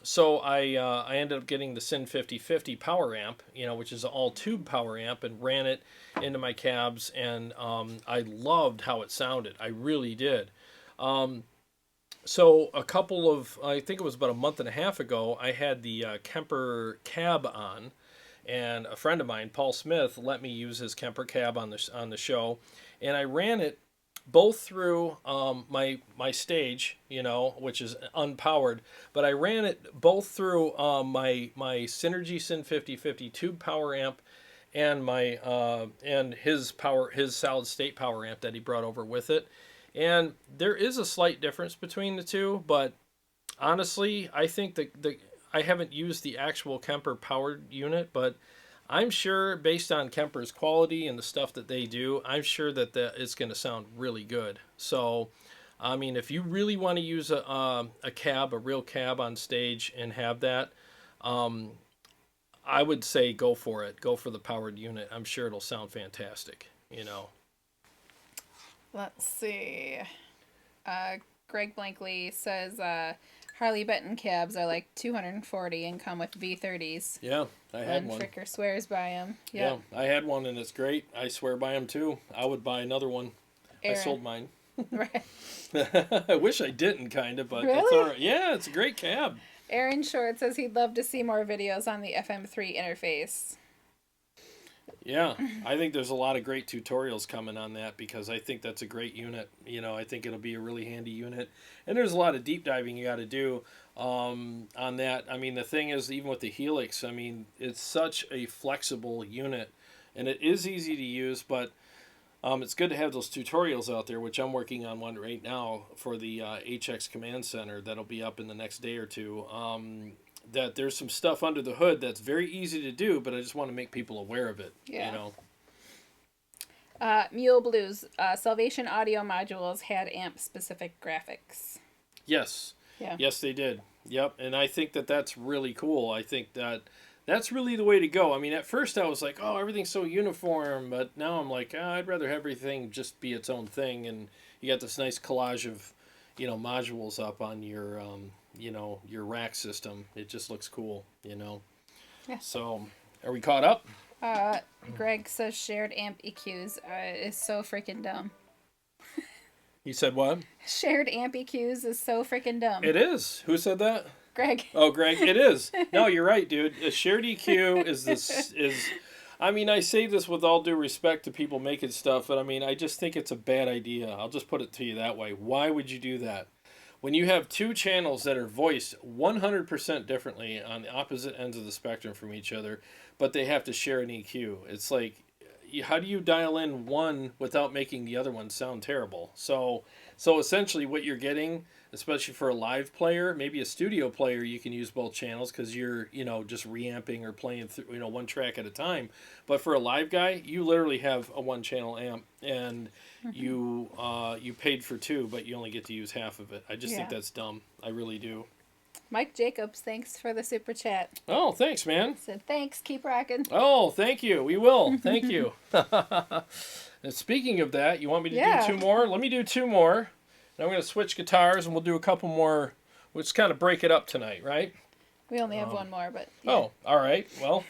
So I ended up getting the Syn 5050 power amp, you know, which is an all-tube power amp, and ran it into my cabs, and I loved how it sounded. I really did. So I think it was about a month and a half ago, I had the Kemper cab on, and a friend of mine, Paul Smith, let me use his Kemper cab on the show, and I ran it both through my stage, you know, which is unpowered, but I ran it both through my Synergy Syn 5050 tube power amp and my and his solid state power amp that he brought over with it. And there is a slight difference between the two, but honestly, I think I haven't used the actual Kemper powered unit, but I'm sure based on Kemper's quality and the stuff that they do, I'm sure that it's going to sound really good. So, I mean, if you really want to use a real cab on stage and have that, I would say go for it. Go for the powered unit. I'm sure it'll sound fantastic, you know.
Let's see. Greg Blankley says Harley Benton cabs are like $240 and come with V30s.
Yeah, I had one.
Fricker swears by them.
Yep. Yeah, I had one and it's great. I swear by them too. I would buy another one.
Aaron.
I sold mine.
Right.
I wish I didn't, kind of, but
Really?
it's all right. Yeah, it's a great cab.
Aaron Short says he'd love to see more videos on the FM3 interface.
Yeah, I think there's a lot of great tutorials coming on that because I think that's a great unit. I think it'll be a really handy unit. And there's a lot of deep diving you got to do on that. I mean, the thing is, even with the Helix, I mean, it's such a flexible unit. And it is easy to use, but it's good to have those tutorials out there, which I'm working on one right now for the HX Command Center that'll be up in the next day or two. That there's some stuff under the hood that's very easy to do, but I just want to make people aware of it.
Yeah. Mule Blues, Salvation audio modules had amp-specific graphics.
Yes.
Yeah.
Yes, they did. Yep, and I think that that's really cool. I think that that's really the way to go. I mean, at first I was like, oh, everything's so uniform, but now I'm like, I'd rather have everything just be its own thing, and you got this nice collage of, modules up on your, your rack system. It just looks cool, Yeah. So, are we caught up?
Greg says shared amp EQs is so freaking dumb.
He said what?
Shared amp EQs is so freaking dumb.
It is. Who said that?
Greg.
Oh, Greg, it is. No, you're right, dude. A shared EQ is. I mean, I say this with all due respect to people making stuff, but I mean, I just think it's a bad idea. I'll just put it to you that way. Why would you do that? When you have two channels that are voiced 100% differently on the opposite ends of the spectrum from each other, but they have to share an EQ, it's like, how do you dial in one without making the other one sound terrible? So essentially what you're getting, especially for a live player, maybe a studio player, you can use both channels because you're, just reamping or playing through, one track at a time. But for a live guy, you literally have a one-channel amp, and you paid for two, but you only get to use half of it. I just think that's dumb. I really do.
Mike Jacobs, thanks for the super chat.
Oh, thanks, man.
Said thanks, keep rocking.
Oh, thank you. We will. Thank you. And speaking of that, you want me to do two more? Let me do two more. And I'm going to switch guitars, and we'll do a couple more. We'll just kind of break it up tonight, right?
We only have one more, but
yeah. Oh, all right. Well,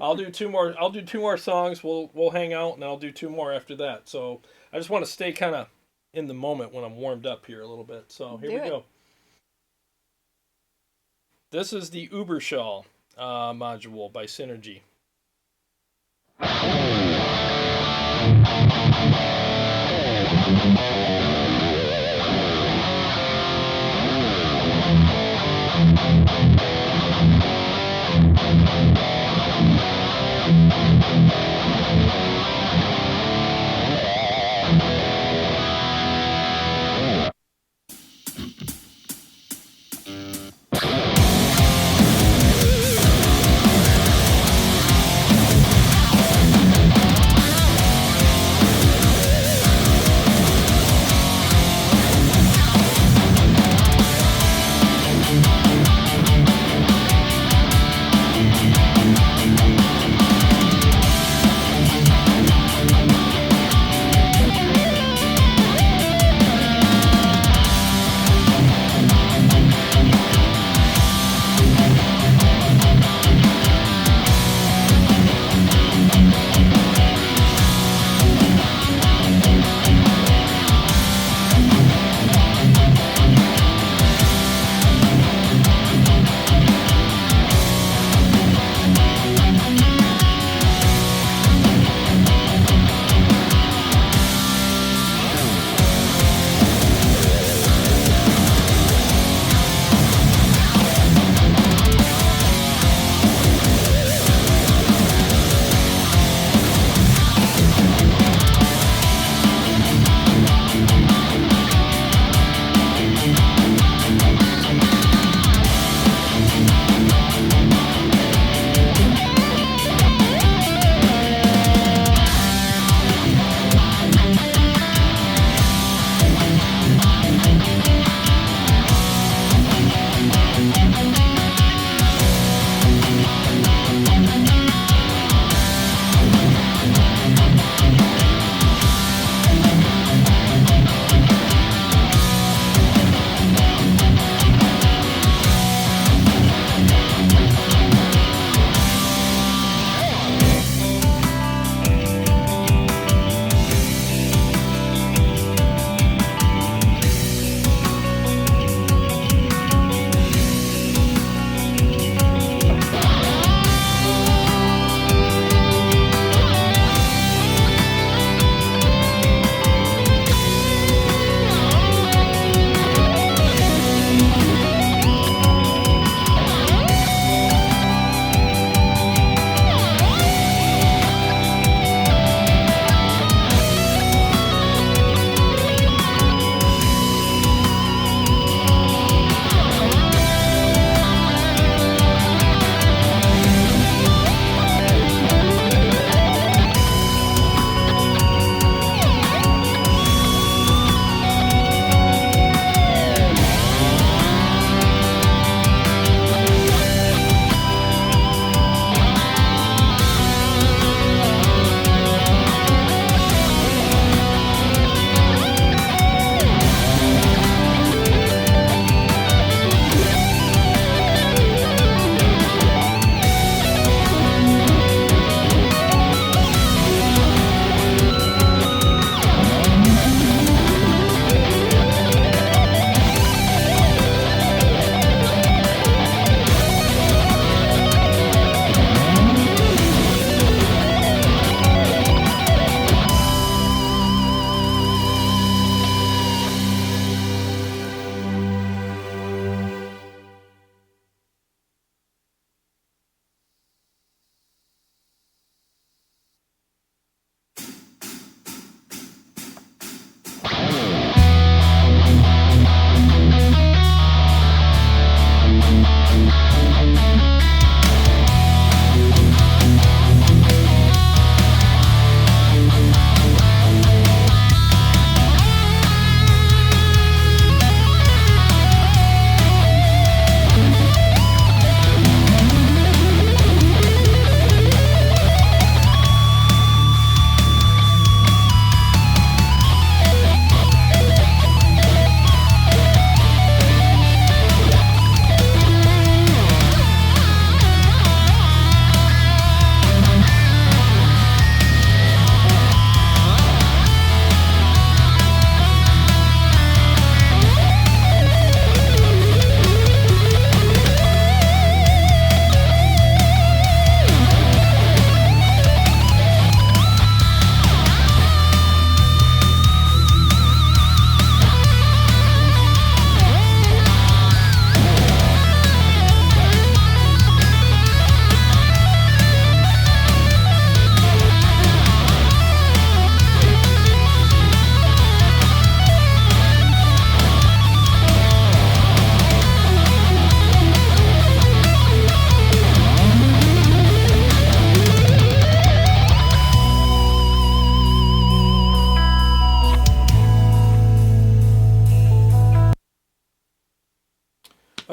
I'll do two more. I'll do two more songs. We'll hang out, and I'll do two more after that. So I just want to stay kind of in the moment when I'm warmed up here a little bit. So here we go. This is the Uberschall module by Synergy.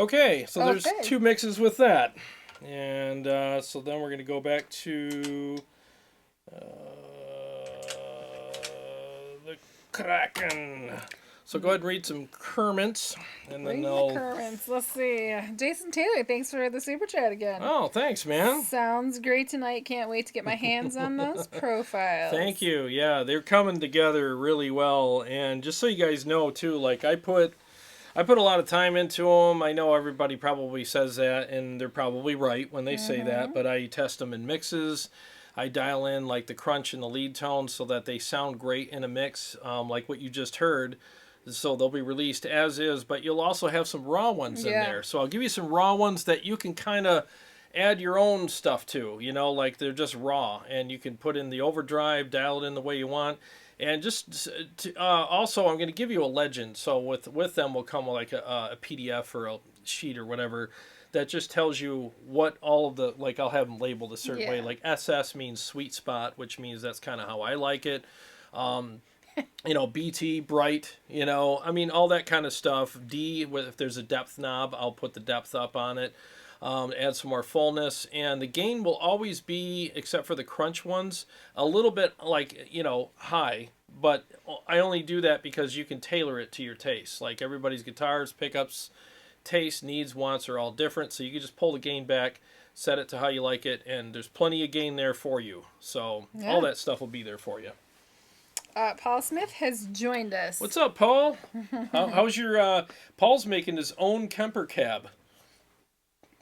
Okay, so there's
Okay.
2 mixes with that. And so then we're going to go back to the Kraken. So go ahead and read some Kermits, and then
Read the
they'll...
currents. Let's see. Jason Taylor, thanks for the super chat again.
Oh, thanks, man.
Sounds great tonight. Can't wait to get my hands on those profiles.
Thank you. Yeah, they're coming together really well. And just so you guys know, too, like I put a lot of time into them. I know everybody probably says that, and they're probably right when they say that, but I test them in mixes. I dial in like the crunch and the lead tone so that they sound great in a mix, like what you just heard. So they'll be released as is, but you'll also have some raw ones in there. So I'll give you some raw ones that you can kind of add your own stuff to, you know, like they're just raw, and you can put in the overdrive, dial it in the way you want. And just also, I'm going to give you a legend. So with them will come like a PDF or a sheet or whatever that just tells you what all of the, like I'll have them labeled a certain way. Like SS means sweet spot, which means that's kind of how I like it. You know, BT, bright, you know, I mean, all that kind of stuff. D, if there's a depth knob, I'll put the depth up on it. Add some more fullness. And the gain will always be, except for the crunch ones, a little bit like, you know, high. But I only do that because you can tailor it to your taste. Like everybody's guitars, pickups, taste, needs, wants are all different. So you can just pull the gain back, set it to how you like it, and there's plenty of gain there for you. So all that stuff will be there for you.
Paul Smith has joined us.
What's up, Paul? How's your... Paul's making his own Kemper cab.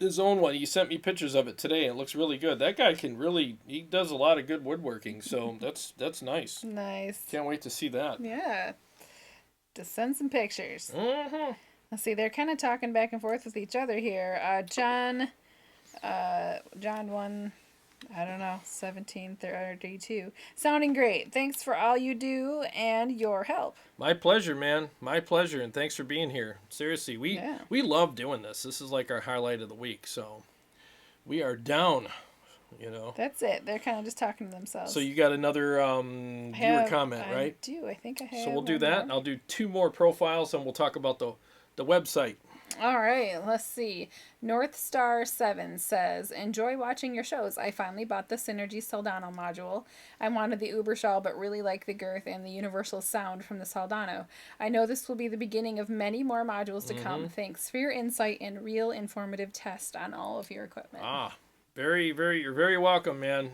His own one. He sent me pictures of it today, and it looks really good. That guy can really... He does a lot of good woodworking, so that's nice.
Nice.
Can't wait to see that.
Yeah. Just send some pictures.
Mm-hmm.
Let's see. They're kind of talking back and forth with each other here. John 1... I don't know, 1732. Sounding great. Thanks for all you do and your help.
My pleasure, man. My pleasure, and thanks for being here. Seriously, we love doing this. This is like our highlight of the week, so we are down, you know.
That's it. They're kind of just talking to themselves.
So you got another viewer comment, right?
I do. I think I have.
So we'll do that. I'll do 2 more profiles, and we'll talk about the website.
All right, let's see. North Star 7 says, enjoy watching your shows. I finally bought the Synergy Soldano module. I wanted the Uberschall, but really like the girth and the universal sound from the Soldano. I know this will be the beginning of many more modules to come. Thanks for your insight and real informative test on all of your equipment.
Very, very, you're very welcome, man.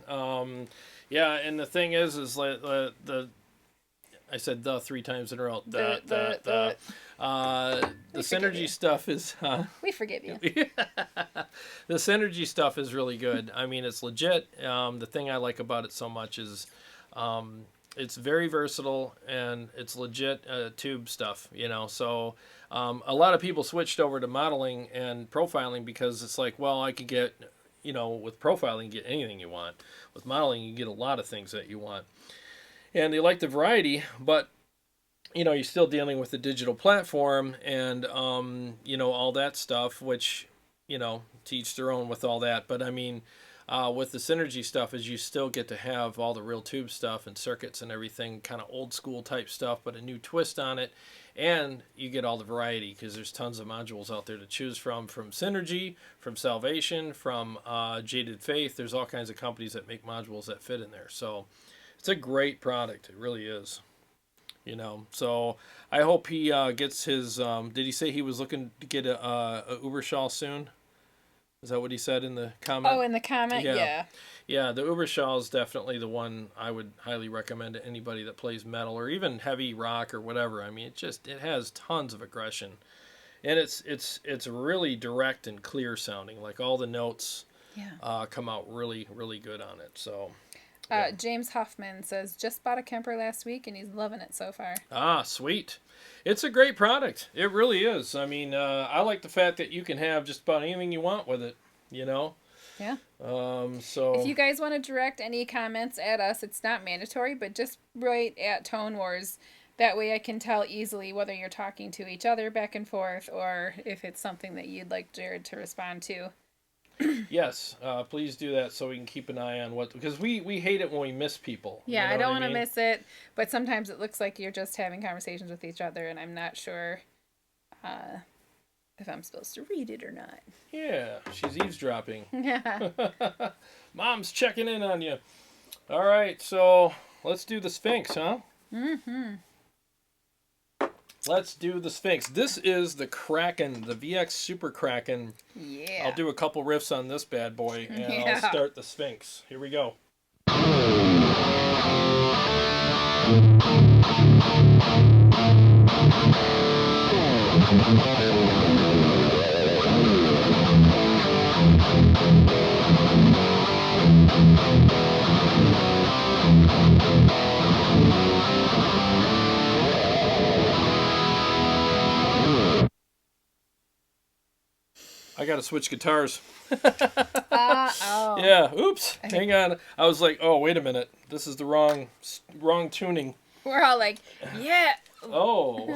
Yeah, and the thing is like I said the 3 times in a row. The Synergy stuff is...
we forgive you.
The Synergy stuff is really good. I mean, it's legit. The thing I like about it so much is it's very versatile, and it's legit tube stuff, you know. So a lot of people switched over to modeling and profiling because it's like, well, I could get, you know, with profiling, you get anything you want. With modeling, you get a lot of things that you want. And they like the variety, but, you know, you're still dealing with the digital platform and, you know, all that stuff, which, you know, to each their own with all that. But, I mean, with the Synergy stuff is you still get to have all the real tube stuff and circuits and everything, kind of old school type stuff, but a new twist on it. And you get all the variety because there's tons of modules out there to choose from Synergy, from Salvation, from Jaded Faith. There's all kinds of companies that make modules that fit in there. So... it's a great product. It really is. You know, so I hope he gets his... did he say he was looking to get a Uberschall soon? Is that what he said in the comment?
Oh, in the comment? Yeah.
Yeah, the Uberschall is definitely the one I would highly recommend to anybody that plays metal or even heavy rock or whatever. I mean, it has tons of aggression. And it's really direct and clear sounding. Like all the notes come out really, really good on it. So...
James Huffman says, just bought a Kemper last week and he's loving it so far.
Sweet. It's a great product. It really is. I mean, I like the fact that you can have just about anything you want with it, you know?
Yeah.
So
if you guys want to direct any comments at us, it's not mandatory, but just write at Tone Wars. That way I can tell easily whether you're talking to each other back and forth or if it's something that you'd like Jared to respond to.
Yes, please do that so we can keep an eye on what... because we hate it when we miss people.
Yeah,
you know
I don't want
mean?
to miss it, but sometimes it looks like you're just having conversations with each other, and I'm not sure if I'm supposed to read it or not.
Yeah, she's eavesdropping.
Yeah.
Mom's checking in on you. All right, so let's do the Sphinx, huh?
Mm-hmm.
Let's do the Sphinx. This is the Kraken, the VX Super Kraken.
Yeah.
I'll do a couple riffs on this bad boy, and
Yeah.
I'll start the Sphinx. Here we go. I gotta switch guitars.
Oh.
Yeah, oops. Hang on. I was like, oh, wait a minute. This is the wrong tuning.
We're all like, yeah.
Oh.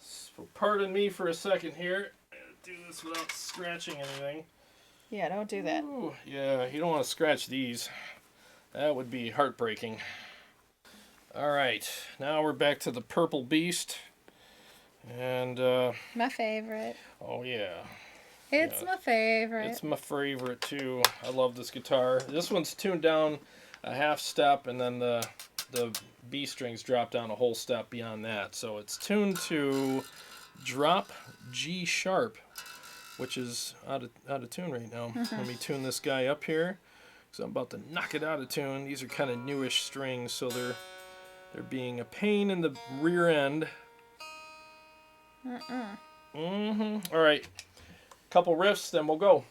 So pardon me for a second here. I gotta do this without scratching anything.
Yeah, don't do that.
Ooh, yeah, you don't want to scratch these. That would be heartbreaking. All right, now we're back to the Purple Beast. And,
My favorite.
oh yeah.
It's my favorite.
It's my favorite too. I love this guitar. This one's tuned down a half step, and then the B strings drop down a whole step beyond that. So it's tuned to drop G sharp, which is out of tune right now. Let me tune this guy up here, because I'm about to knock it out of tune. These are kind of newish strings, so they're being a pain in the rear end. All right. Couple riffs, then we'll go.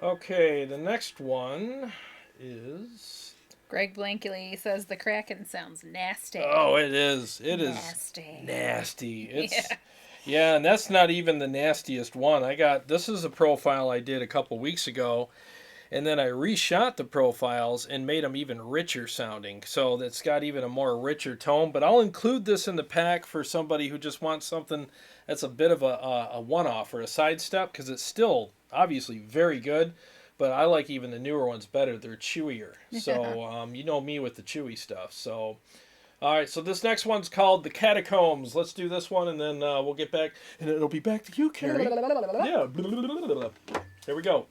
Okay, the next one is
Greg Blankley says the Kraken sounds nasty.
Oh, it is. It is nasty. It's yeah, and that's not even the nastiest one. This is a profile I did a couple weeks ago, and then I reshot the profiles and made them even richer sounding. So that's got even a more richer tone. But I'll include this in the pack for somebody who just wants something that's a bit of a one-off or a sidestep, because it's still obviously very good. But I like even the newer ones better. They're chewier. So you know me with the chewy stuff. So, all right. So this next one's called The Catacombs. Let's do this one, and then we'll get back. And it'll be back to you, Carrie. Yeah. Here we go.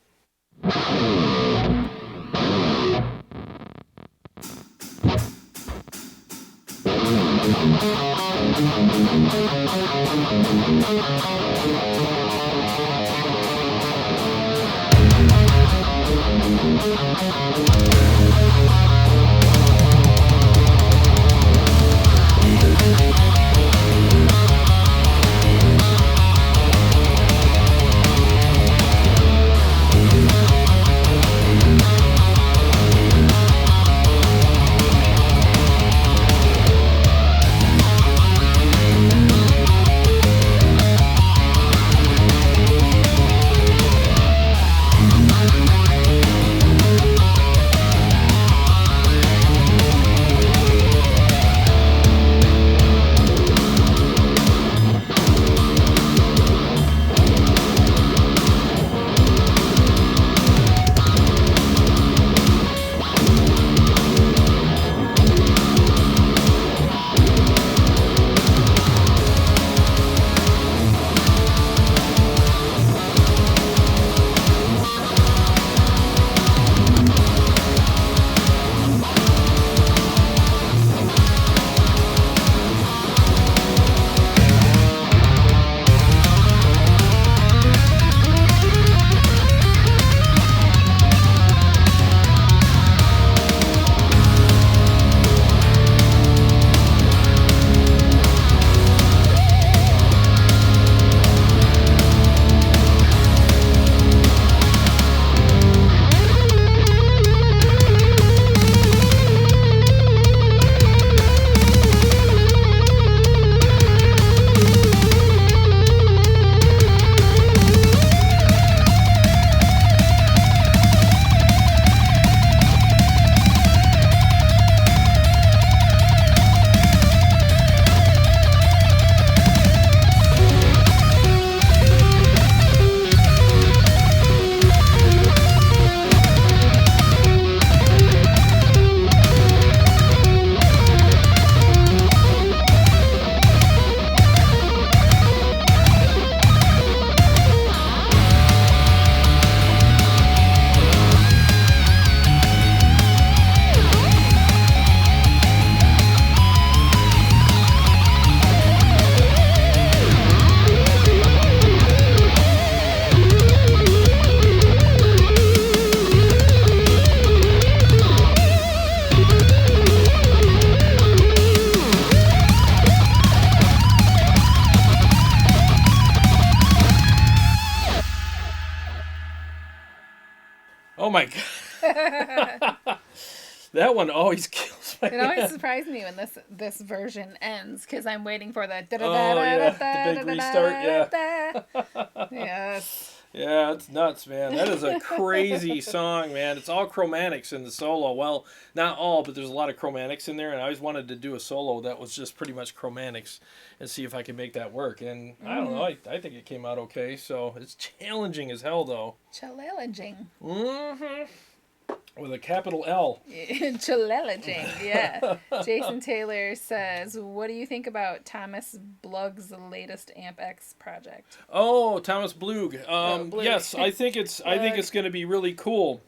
Oh my god. That one always kills my
It always
head.
surprises me when this version ends because I'm waiting for the
the big restart,
yeah. Yes.
Yeah, it's nuts, man. That is a crazy song, man. It's all chromatics in the solo. Well, not all, but there's a lot of chromatics in there, and I always wanted to do a solo that was just pretty much chromatics and see if I could make that work. And I don't know, I think it came out okay. So it's challenging as hell, though.
Challenging.
Mm-hmm. With a capital L.
Challenging, yeah. Jason Taylor says, what do you think about Thomas Blug's latest Amp X project?
Oh, Thomas Blug.
Blug.
Yes, I think it's going to be really cool.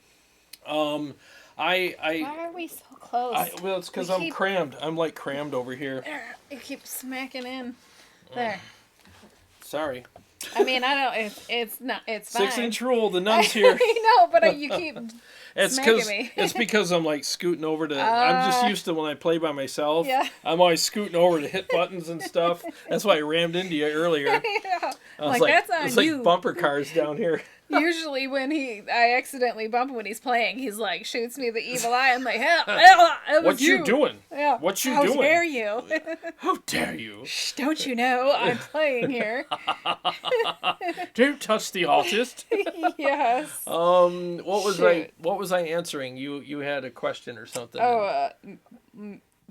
Why are we so close?
Well, it's because I'm crammed. I'm like crammed over here.
It keeps smacking in. There.
Sorry.
I mean, I don't. It's not. It's fine.
6-inch rule. The nun's here.
I know, but you keep.
It's because I'm like scooting over to. I'm just used to when I play by myself.
Yeah.
I'm always scooting over to hit buttons and stuff. That's why I rammed into you earlier.
Yeah.
I was
That's on
it's
you.
like bumper cars down here.
Usually when I accidentally bump him when he's playing, he's like, shoots me the evil eye. I'm like, hell, it was
What you doing?
Yeah.
What you
How
doing?
dare you?
How dare you?
Shh, don't you know I'm playing here?
Don't touch the artist.
Yes.
What was
Shoot.
What was I answering? You had a question or something.
Oh,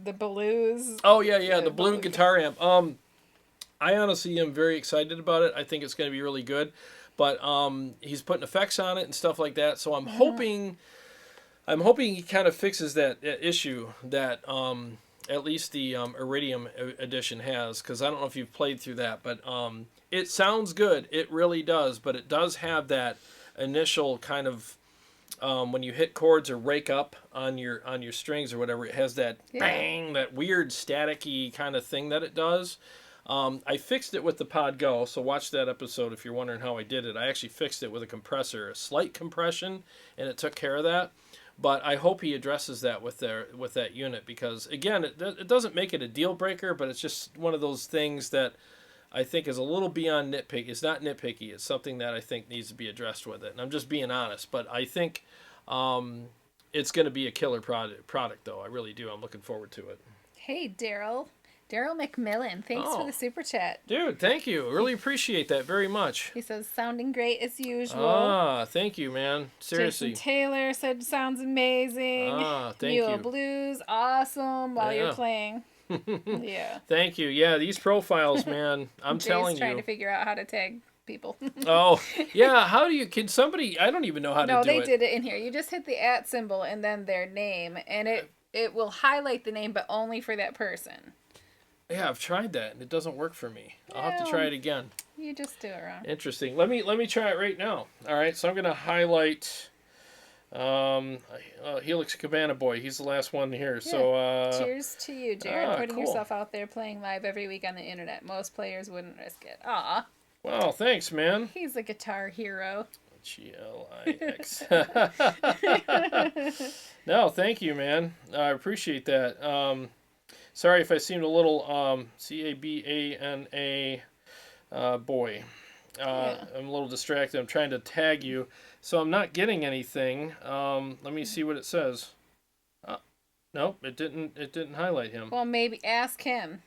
the blues.
Oh yeah, the
blue
blue guitar amp. I honestly am very excited about it. I think it's going to be really good, but he's putting effects on it and stuff like that. So I'm hoping he kind of fixes that issue that at least the Iridium edition has, because I don't know if you've played through that, but it sounds good. It really does, but it does have that initial kind of when you hit chords or rake up on your strings or whatever, it has that bang, that weird staticky kind of thing that it does. I fixed it with the Pod Go, so watch that episode if you're wondering how I did it. I actually fixed it with a compressor, a slight compression, and it took care of that. But I hope he addresses that with that unit, because again, it doesn't make it a deal breaker, but it's just one of those things that I think is a little beyond nitpicky. It's not nitpicky. It's something that I think needs to be addressed with it. And I'm just being honest, but I think it's going to be a killer product, though. I really do. I'm looking forward to it.
Hey, Daryl McMillan, thanks for the super chat.
Dude, thank you. Really appreciate that very much.
He says, sounding great as usual.
Thank you, man. Seriously.
Jason Taylor said, sounds amazing.
Thank you.
Mule Blues, awesome while you're playing. Yeah.
Thank you. Yeah, these profiles, man, I'm telling you.
Trying to figure out how to tag people.
Oh, yeah. Can somebody, I don't even know how to do it.
No, they did it in here. You just hit the @ symbol and then their name, and it will highlight the name, but only for that person.
Yeah, I've tried that and it doesn't work for me. I'll have to try it again.
You just do it wrong.
Interesting. Let me try it right now. All right, so I'm gonna highlight Helix Cabana Boy. He's the last one here. Yeah. So
cheers to you, Jared. Putting
cool.
yourself out there playing live every week on the internet. Most players wouldn't risk it. Aw.
Wow, thanks, man.
He's a guitar hero.
GLIX. No, thank you, man. I appreciate that. Sorry if I seemed a little CABANA boy. I'm a little distracted. I'm trying to tag you, so I'm not getting anything. Let me see what it says. Nope, it didn't highlight him.
Well, maybe ask him.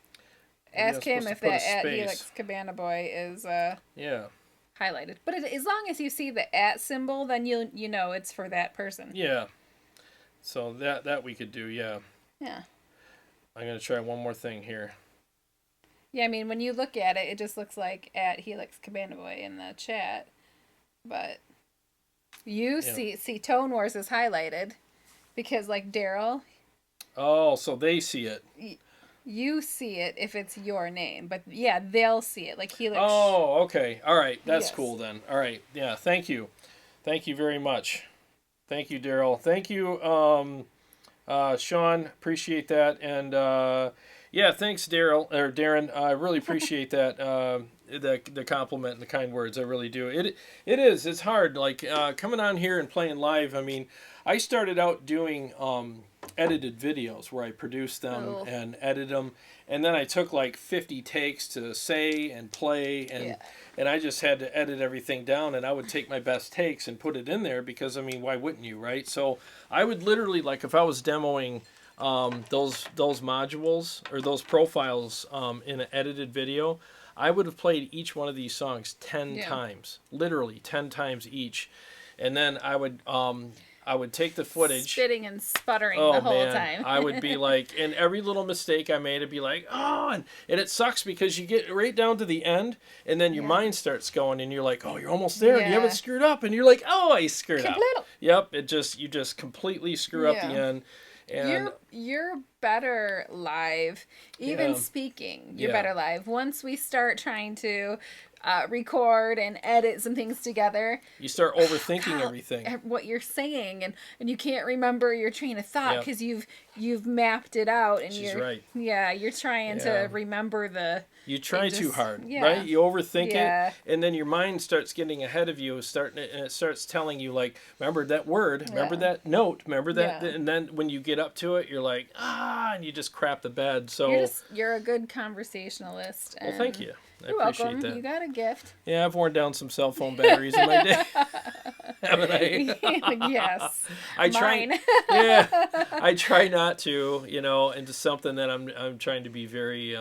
Ask him if that @ Helix Cabana Boy is highlighted. But as long as you see the @ symbol, then you know it's for that person.
Yeah. So that we could do, yeah.
Yeah.
I'm going to try one more thing here.
Yeah, I mean, when you look at it, it just looks like @ Helix Cabana Boy in the chat. But you see Tone Wars is highlighted because, like, Daryl.
Oh, so they see it.
You see it if it's your name. But, yeah, they'll see it. Like, Helix.
Oh, okay. All right. That's cool then. All right. Yeah, thank you. Thank you very much. Thank you, Daryl. Thank you, Sean, appreciate that, and thanks, Darren. I really appreciate that, the compliment and the kind words. I really do. It's hard, like coming on here and playing live. I mean, I started out doing edited videos where I produced them and edited them, and then I took like 50 takes to say and play, and I just had to edit everything down, and I would take my best takes and put it in there because, I mean, why wouldn't you, right? So I would literally, like, if I was demoing those modules or those profiles in an edited video, I would have played each one of these songs 10 times, literally 10 times each, and then I would take the footage,
spitting and sputtering the whole time.
I would be like, and every little mistake I made, I'd be like, and it sucks because you get right down to the end, and then your mind starts going, and you're like, oh, you're almost there, and you haven't screwed up, and you're like, oh, I screwed up. Yep, you just completely screw up the end. And
you're better live, even speaking. You're better live. Once we start trying to record and edit some things together,
you start overthinking everything,
what you're saying, and you can't remember your train of thought because you've mapped it out, and you're trying to remember
you try too hard, right? You overthink it, and then your mind starts getting ahead of you, and it starts telling you, like, remember that word, remember that note, remember that, and then when you get up to it, you're like, and you just crap the bed. So
you're a good conversationalist.
Well, thank you. I
You're
appreciate
welcome.
that.
You got a gift.
Yeah, I've worn down some cell phone batteries in my day. Haven't I?
Yes.
I try.
Mine.
Yeah, I try not to, into something that I'm trying to be very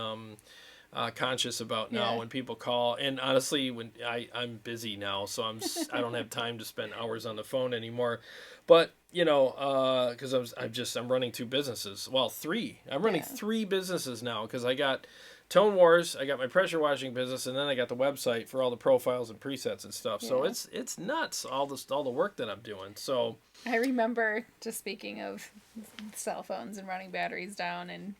conscious about now
Yeah.
when people call. And honestly, when I'm busy now, so I don't have time to spend hours on the phone anymore. But because I'm running 2 businesses. Well, 3. I'm running 3 businesses now because I got Tone Wars, I got my pressure washing business, and then I got the website for all the profiles and presets and stuff. So it's nuts, all the work that I'm doing. So
I remember, just speaking of cell phones and running batteries down and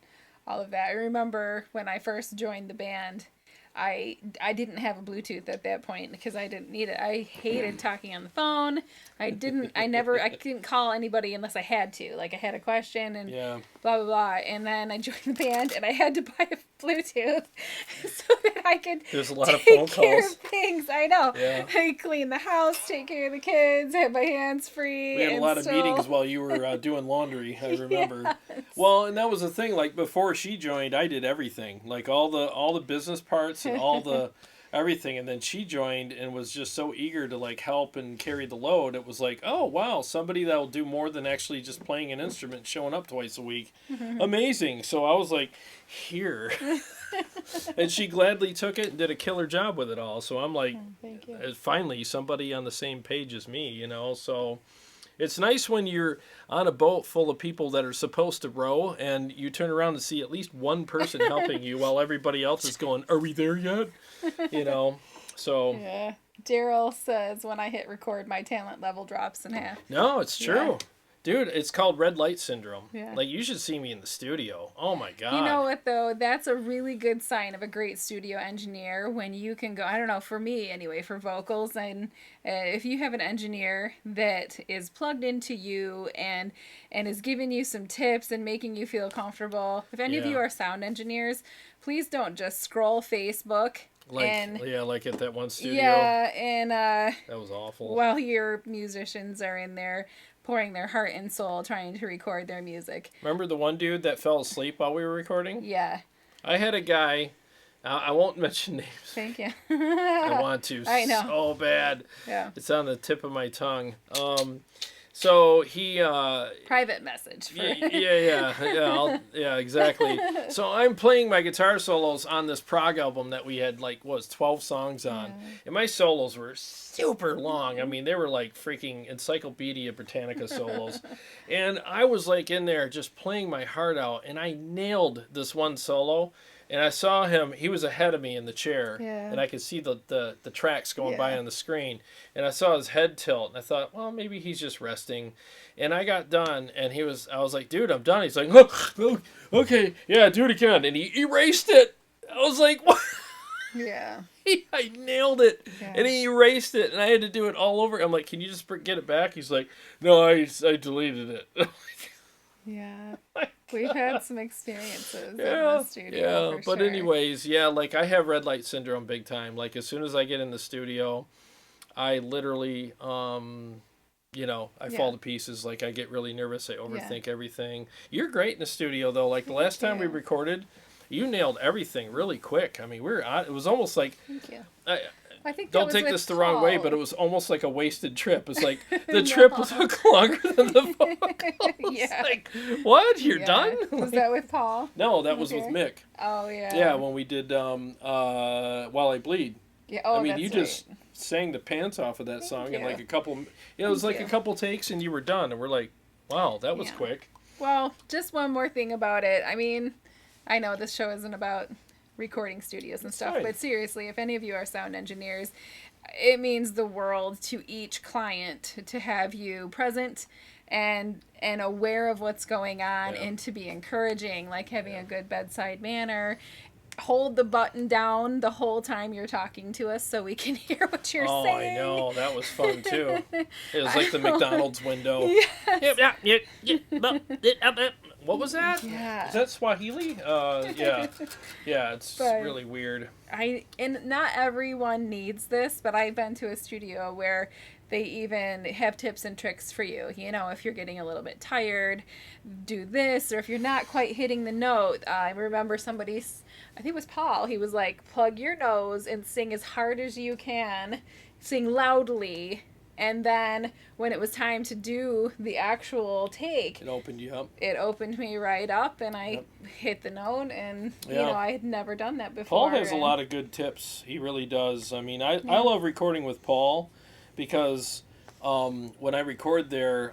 all of that, I remember when I first joined the band, I didn't have a Bluetooth at that point because I didn't need it. I hated talking on the phone. I couldn't call anybody unless I had to. Like I had a question and blah, blah, blah. And then I joined the band and I had to buy a Bluetooth so that I could
there's a lot of
take
phone
care
calls.
of things. I know.
Yeah.
I clean the house, take care of the kids, have my hands free.
We had a lot of meetings while you were doing laundry, I remember. Yes. Well, and that was the thing, like before she joined, I did everything. Like all the business parts and all the everything, and then she joined and was just so eager to like help and carry the load. It was like, oh wow, somebody that'll do more than actually just playing an instrument, showing up twice a week. Amazing. So I was like, here. And she gladly took it and did a killer job with it all. So I'm like,
thank you.
Finally somebody on the same page as me, so it's nice when you're on a boat full of people that are supposed to row and you turn around and see at least one person helping you while everybody else is going, are we there yet? So.
Yeah. Daryl says when I hit record, my talent level drops in half.
No, it's true.
Yeah.
Dude, it's called red light syndrome.
Yeah.
Like, you should see me in the studio. Oh, my God.
You know what, though? That's a really good sign of a great studio engineer when you can go, I don't know, for me anyway, for vocals, and if you have an engineer that is plugged into you and is giving you some tips and making you feel comfortable. If any of you are sound engineers, please don't just scroll Facebook.
Like at that one studio.
Yeah, and
that was awful.
While your musicians are in there pouring their heart and soul trying to record their music.
Remember the one dude that fell asleep while we were recording?
Yeah.
I had a guy, I won't mention names.
Thank you.
I want to
I know.
so bad.
Yeah.
It's on the tip of my tongue. So he
private message for
yeah, exactly. So I'm playing my guitar solos on this prog album that we had 12 songs on. And my solos were super long. I mean, they were like freaking Encyclopedia Britannica solos. And I was in there just playing my heart out, and I nailed this one solo. And I saw him, he was ahead of me in the chair, and I could see the tracks going by on the screen. And I saw his head tilt, and I thought, well, maybe he's just resting. And I got done, and I was like, dude, I'm done. He's like, oh, okay, yeah, do it again. And he erased it. I was like, what?
Yeah.
I nailed it. Yeah. And he erased it, and I had to do it all over. I'm like, can you just get it back? He's like, no, I deleted it.
Yeah, we've had some experiences in the studio.
Yeah, but anyways, I have red light syndrome big time. Like, as soon as I get in the studio, I literally, I fall to pieces. Like, I get really nervous. I overthink everything. You're great in the studio, though. Like, the last time we recorded, you nailed everything really quick. I mean, it was almost like...
Thank you. I think
don't take this the wrong way, but it was almost like a wasted trip. It's like the trip took longer than the vocals.
Yeah.
Like, what? You're done?
Was that with Paul?
No, that was with Mick.
Oh, yeah.
Yeah, when we did While I Bleed.
Yeah. Oh,
I mean, you just sang the pants off of that song in a couple. It was a couple takes, and you were done. And we're like, wow, that was quick.
Well, just one more thing about it. I mean, I know this show isn't about recording studios and stuff, but seriously, if any of you are sound engineers, it means the world to each client to have you present and aware of what's going on and to be encouraging, like having a good bedside manner. Hold the button down the whole time you're talking to us so we can hear what you're saying.
Oh, I know. That was fun, too. It was like the McDonald's window.
Yes.
What was that?
Yeah.
Is that Swahili? Yeah. Yeah, it's
But-
really weird.
And not everyone needs this, but I've been to a studio where they even have tips and tricks for you. You know, if you're getting a little bit tired, do this, or if you're not quite hitting the note. I remember somebody, I think it was Paul, he was like, plug your nose and sing as hard as you can, sing loudly, and then when it was time to do the actual take,
It opened you up.
it opened me right up, and I hit the note, and you know, I had never done that before.
Paul has a lot of good tips. He really does. I mean, I love recording with Paul because when I record there,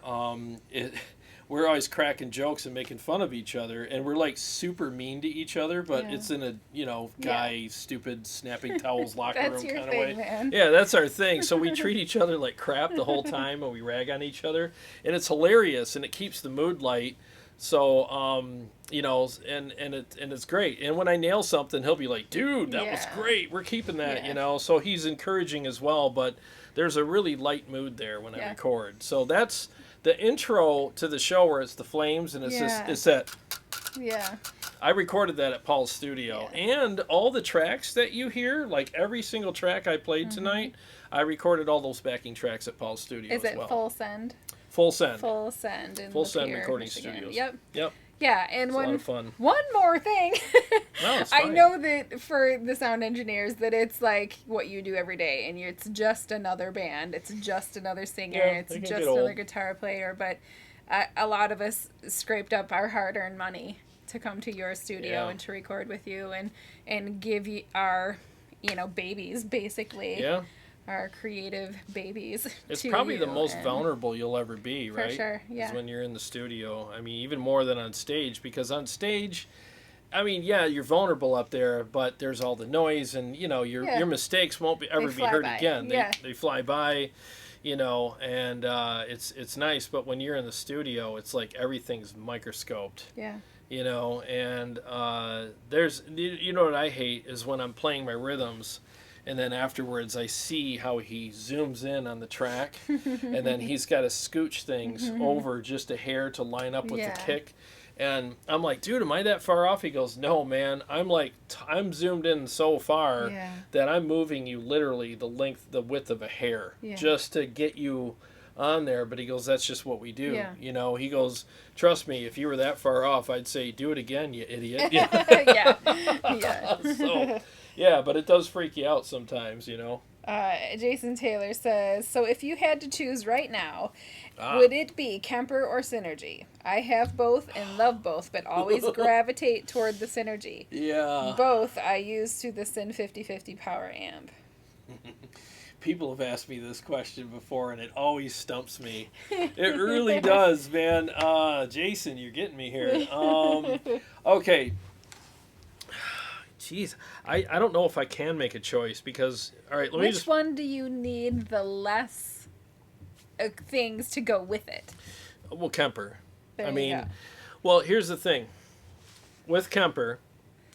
we're always cracking jokes and making fun of each other, and we're like super mean to each other, but it's in a, you know, guy stupid snapping towels locker room kind of way.
Man.
Yeah, that's our thing. So we treat each other like crap the whole time, and we rag on each other, and it's hilarious, and it keeps the mood light. So you know, and it's great. And when I nail something, he'll be like, "Dude, that was great. We're keeping that." You know, so he's encouraging as well. But there's a really light mood there when I record. So that's the intro to the show where it's the flames and it's it's that.
Yeah.
I recorded that at Paul's studio, and all the tracks that you hear, like every single track I played tonight, I recorded all those backing tracks at Paul's studio
Is
as
it
well.
Full Send?
Full Send.
Full Send in
Full
the
Send
Pier,
Recording
Michigan.
Studios.
Yep.
Yep.
Yeah, and
It's a lot of fun.
one more thing.
No, it's
I
fine.
know that for the sound engineers that it's like what you do every day, and it's just another band, it's just another singer, it's
they can
just
get
another
old.
guitar player, but a lot of us scraped up our hard-earned money to come to your studio and to record with you and give you our, you know, babies, basically.
Yeah.
Our creative babies.
It's
to
probably
you,
the most
and-
vulnerable you'll ever be, right?
For sure, yeah.
Is when you're in the studio. I mean, even more than on stage, because on stage, I mean, yeah, you're vulnerable up there, but there's all the noise, and you know, your mistakes won't ever be
fly
heard
by.
again.
Yeah.
They fly by, you know, and it's nice. But when you're in the studio, it's like everything's microscoped.
Yeah.
You know, and there's, you know what I hate is when I'm playing my rhythms, and then afterwards I see how he zooms in on the track, and then he's got to scooch things over just a hair to line up with the kick. And I'm like, dude, am I that far off? He goes, no, man. I'm like, I'm zoomed in so far that I'm moving you literally the width of a hair just to get you on there. But he goes, that's just what we do. You know, he goes, trust me, if you were that far off, I'd say, do it again, you idiot.
Yeah.
So, yeah, but it does freak you out sometimes, you know.
Jason Taylor says, so if you had to choose right now, would it be Kemper or Synergy? I have both and love both, but always gravitate toward the Synergy.
Yeah.
Both I use to the Syn 5050 power amp.
People have asked me this question before, and it always stumps me. It really does, man. Jason, you're getting me here. Okay. Jeez, I don't know if I can make a choice because, all right, let me
Which
just...
one do you need the less things to go with it?
Well, Kemper.
There
I
you
mean,
go.
well, here's the thing. With Kemper,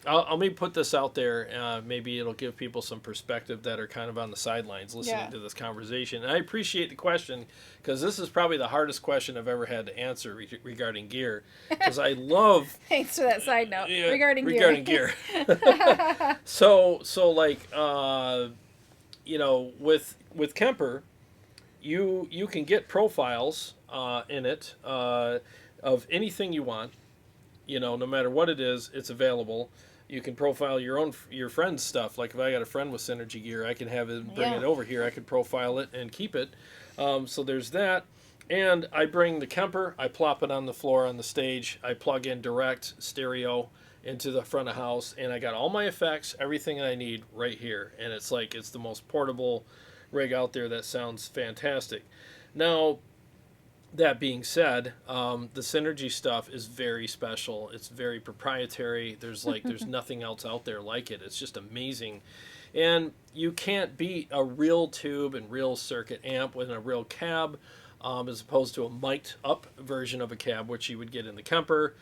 let me put this out there. Maybe it'll give people some perspective that are kind of on the sidelines listening to this conversation. And I appreciate the question because this is probably the hardest question I've ever had to answer regarding gear. Because I love...
Thanks for that side note regarding
gear. So like, you know, with Kemper, you can get profiles in it of anything you want. You know, no matter what it is, it's available. You can profile your friend's stuff. Like if I got a friend with Synergy gear, I can have him bring it over here. I can profile it and keep it. So there's that. And I bring the Kemper. I plop it on the floor on the stage. I plug in direct stereo into the front of house, and I got all my effects, everything I need right here. And it's like it's the most portable rig out there that sounds fantastic. Now, that being said, the Synergy stuff is very special. It's very proprietary. There's nothing else out there like it. It's just amazing. And you can't beat a real tube and real circuit amp with a real cab as opposed to a mic'd up version of a cab, which you would get in the Kemper,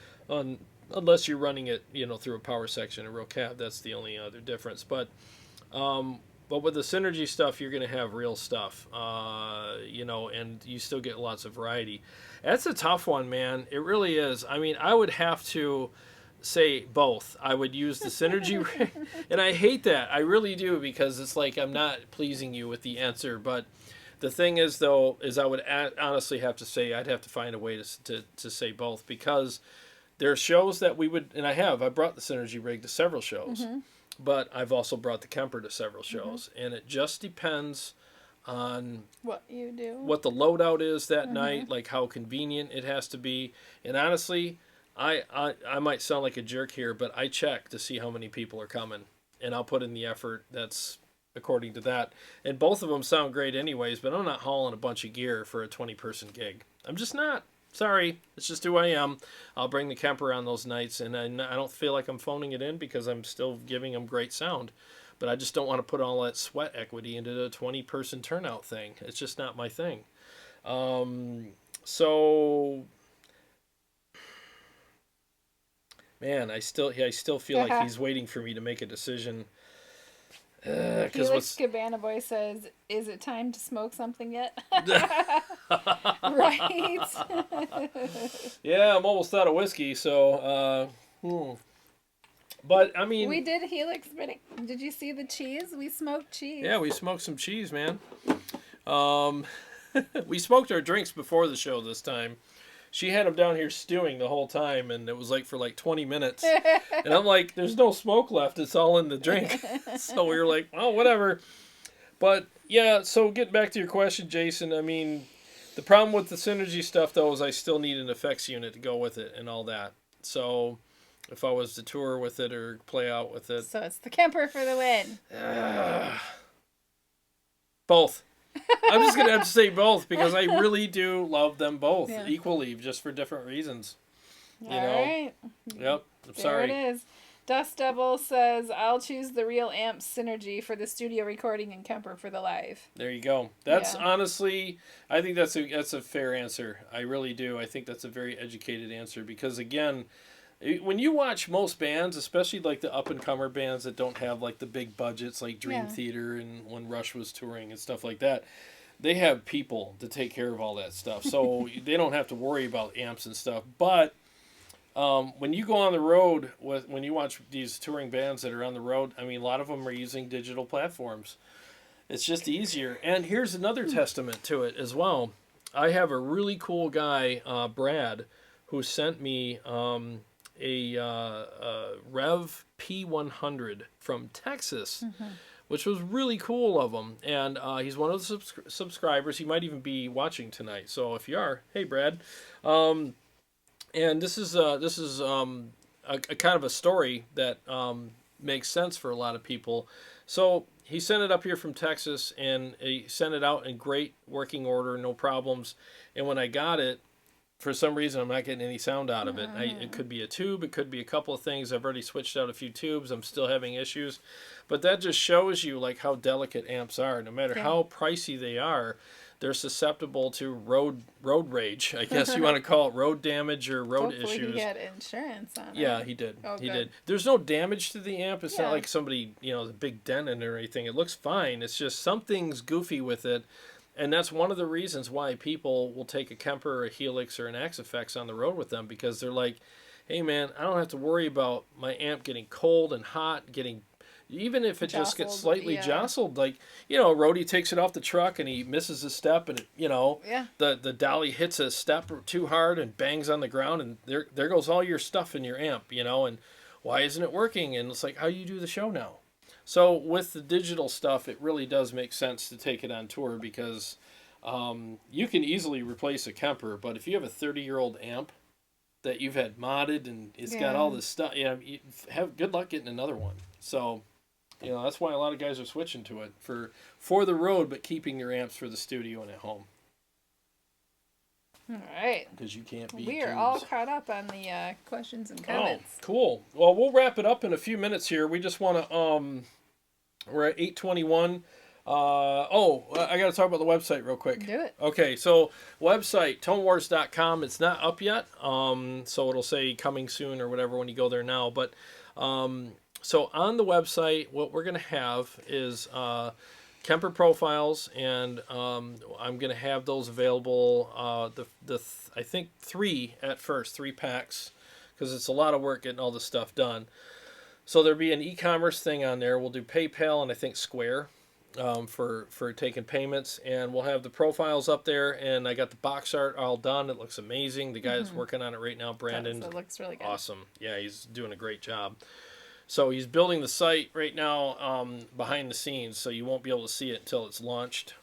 unless you're running it, you know, through a power section, a real cab. That's the only other difference. But But with the Synergy stuff, you're going to have real stuff, you know, and you still get lots of variety. That's a tough one, man. It really is. I mean, I would have to say both. I would use the Synergy, and I hate that. I really do, because it's like I'm not pleasing you with the answer. But the thing is, though, is I would honestly have to say I'd have to find a way to say both, because there are shows that we would, and I brought the Synergy rig to several shows. Mm-hmm. But I've also brought the Kemper to several shows, and it just depends on
what you do,
what the loadout is that night, like how convenient it has to be. And honestly, I might sound like a jerk here, but I check to see how many people are coming, and I'll put in the effort that's according to that. And both of them sound great anyways, but I'm not hauling a bunch of gear for a 20-person gig. I'm just not. Sorry, it's just who I am. I'll bring the Kemper on those nights, and I don't feel like I'm phoning it in, because I'm still giving them great sound. But I just don't want to put all that sweat equity into the 20-person turnout thing. It's just not my thing. So, man, I still feel like he's waiting for me to make a decision.
Felix Cabana Boy says, "Is it time to smoke something yet?" Right.
Yeah, I'm almost out of whiskey, so But I mean,
we did Helix spinning. Did you see the cheese? We smoked cheese.
Yeah, we smoked some cheese, man. We smoked our drinks before the show this time. She had them down here stewing the whole time, and it was like for like 20 minutes. And I'm like, there's no smoke left. It's all in the drink. So we were like, oh, whatever. But yeah, so getting back to your question, Jason, I mean, the problem with the Synergy stuff, though, is I still need an effects unit to go with it and all that. So if I was to tour with it or play out with it.
So it's the Kemper for the win.
Both. I'm just going to have to say both, because I really do love them both equally, just for different reasons. You know?
Right.
Yep. I'm sorry.
There it is. Dust Devil says, "I'll choose the real amp Synergy for the studio recording and Kemper for the live." There
you go. That's honestly, I think that's a fair answer. I really do. I think that's a very educated answer, because again, when you watch most bands, especially like the up-and-comer bands that don't have like the big budgets like Dream Theater and when Rush was touring and stuff like that, they have people to take care of all that stuff. So they don't have to worry about amps and stuff. But when you go on the road, when you watch these touring bands that are on the road, I mean, a lot of them are using digital platforms. It's just easier. And here's another testament to it as well. I have a really cool guy, Brad, who sent me a Rev P100 from Texas, which was really cool of him. And he's one of the subscribers. He might even be watching tonight. So if you are, hey, Brad. And this is a kind of a story that makes sense for a lot of people. So he sent it up here from Texas, and he sent it out in great working order, no problems. And when I got it, for some reason, I'm not getting any sound out of it. It could be a tube. It could be a couple of things. I've already switched out a few tubes. I'm still having issues. But that just shows you like how delicate amps are. No matter how pricey they are, they're susceptible to road rage. I guess you want to call it road damage or road issues.
Hopefully he had insurance on it.
Yeah, he did.
Oh,
he
good.
did. There's no damage to the amp. It's not like somebody, a big dent in it or anything. It looks fine. It's just something's goofy with it. And that's one of the reasons why people will take a Kemper or a Helix or an Axe-Fx on the road with them, because they're like, hey, man, I don't have to worry about my amp getting cold and hot, even if it just gets slightly jostled. Like, Rhodey takes it off the truck and he misses a step, and, the dolly hits a step too hard and bangs on the ground, and there goes all your stuff in your amp, and why isn't it working? And it's like, how do you do the show now? So with the digital stuff, it really does make sense to take it on tour, because you can easily replace a Kemper, but if you have a 30-year-old amp that you've had modded and it's got all this stuff, you have good luck getting another one. So, that's why a lot of guys are switching to it for the road, but keeping their amps for the studio and at home.
All right.
Because you can't beat
We are all caught up on the questions and comments.
Oh, cool. Well, we'll wrap it up in a few minutes here. We just want to, we're at 8:21. I got to talk about the website real quick.
Do it.
Okay, so website, tonewars.com. It's not up yet, so it'll say coming soon or whatever when you go there now. But So on the website, what we're going to have is Kemper profiles, and I'm going to have those available. I think 3 at first, 3 packs, because it's a lot of work getting all this stuff done. So there'll be an e-commerce thing on there. We'll do PayPal and I think Square for taking payments, and we'll have the profiles up there. And I got the box art all done. It looks amazing. The guy that's working on it right now, Brandon,
It looks really good.
awesome. Yeah, he's doing a great job. So he's building the site right now behind the scenes, so you won't be able to see it until it's launched.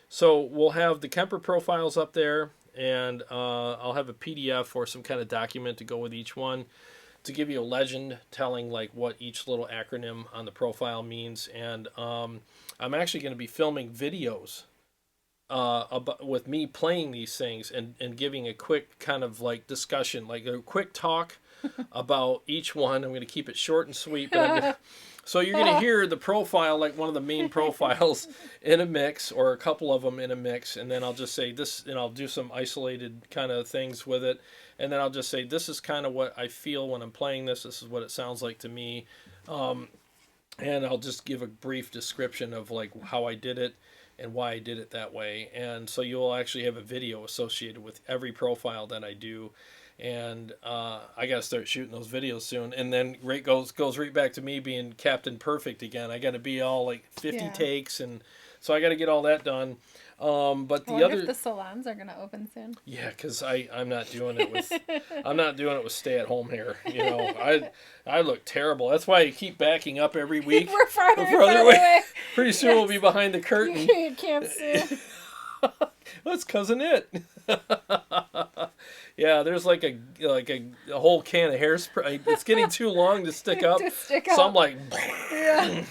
So we'll have the Kemper profiles up there, and I'll have a PDF or some kind of document to go with each one to give you a legend telling like what each little acronym on the profile means. And I'm actually going to be filming videos with me playing these things and giving a quick kind of like discussion, like a quick talk about each one. I'm going to keep it short and sweet, but so you're going to hear the profile, like one of the main profiles in a mix, or a couple of them in a mix, and then I'll just say this, and I'll do some isolated kind of things with it, and then I'll just say this is kind of what I feel when I'm playing this. This is what it sounds like to me, and I'll just give a brief description of like how I did it and why I did it that way. And so you'll actually have a video associated with every profile that I do. And I got to start shooting those videos soon. And then goes right back to me being Captain Perfect again. I got to be all like 50 takes, and so I got to get all that done. But the other,
if the salons are gonna open soon.
Yeah, because I'm not doing it with stay at home hair. You know, I look terrible. That's why I keep backing up every week.
We're farther away.
Pretty soon we'll be behind the curtain.
You can't see.
That's cousin it. Yeah, there's like a whole can of hairspray. It's getting too long to stick up. So I'm like,
Yeah.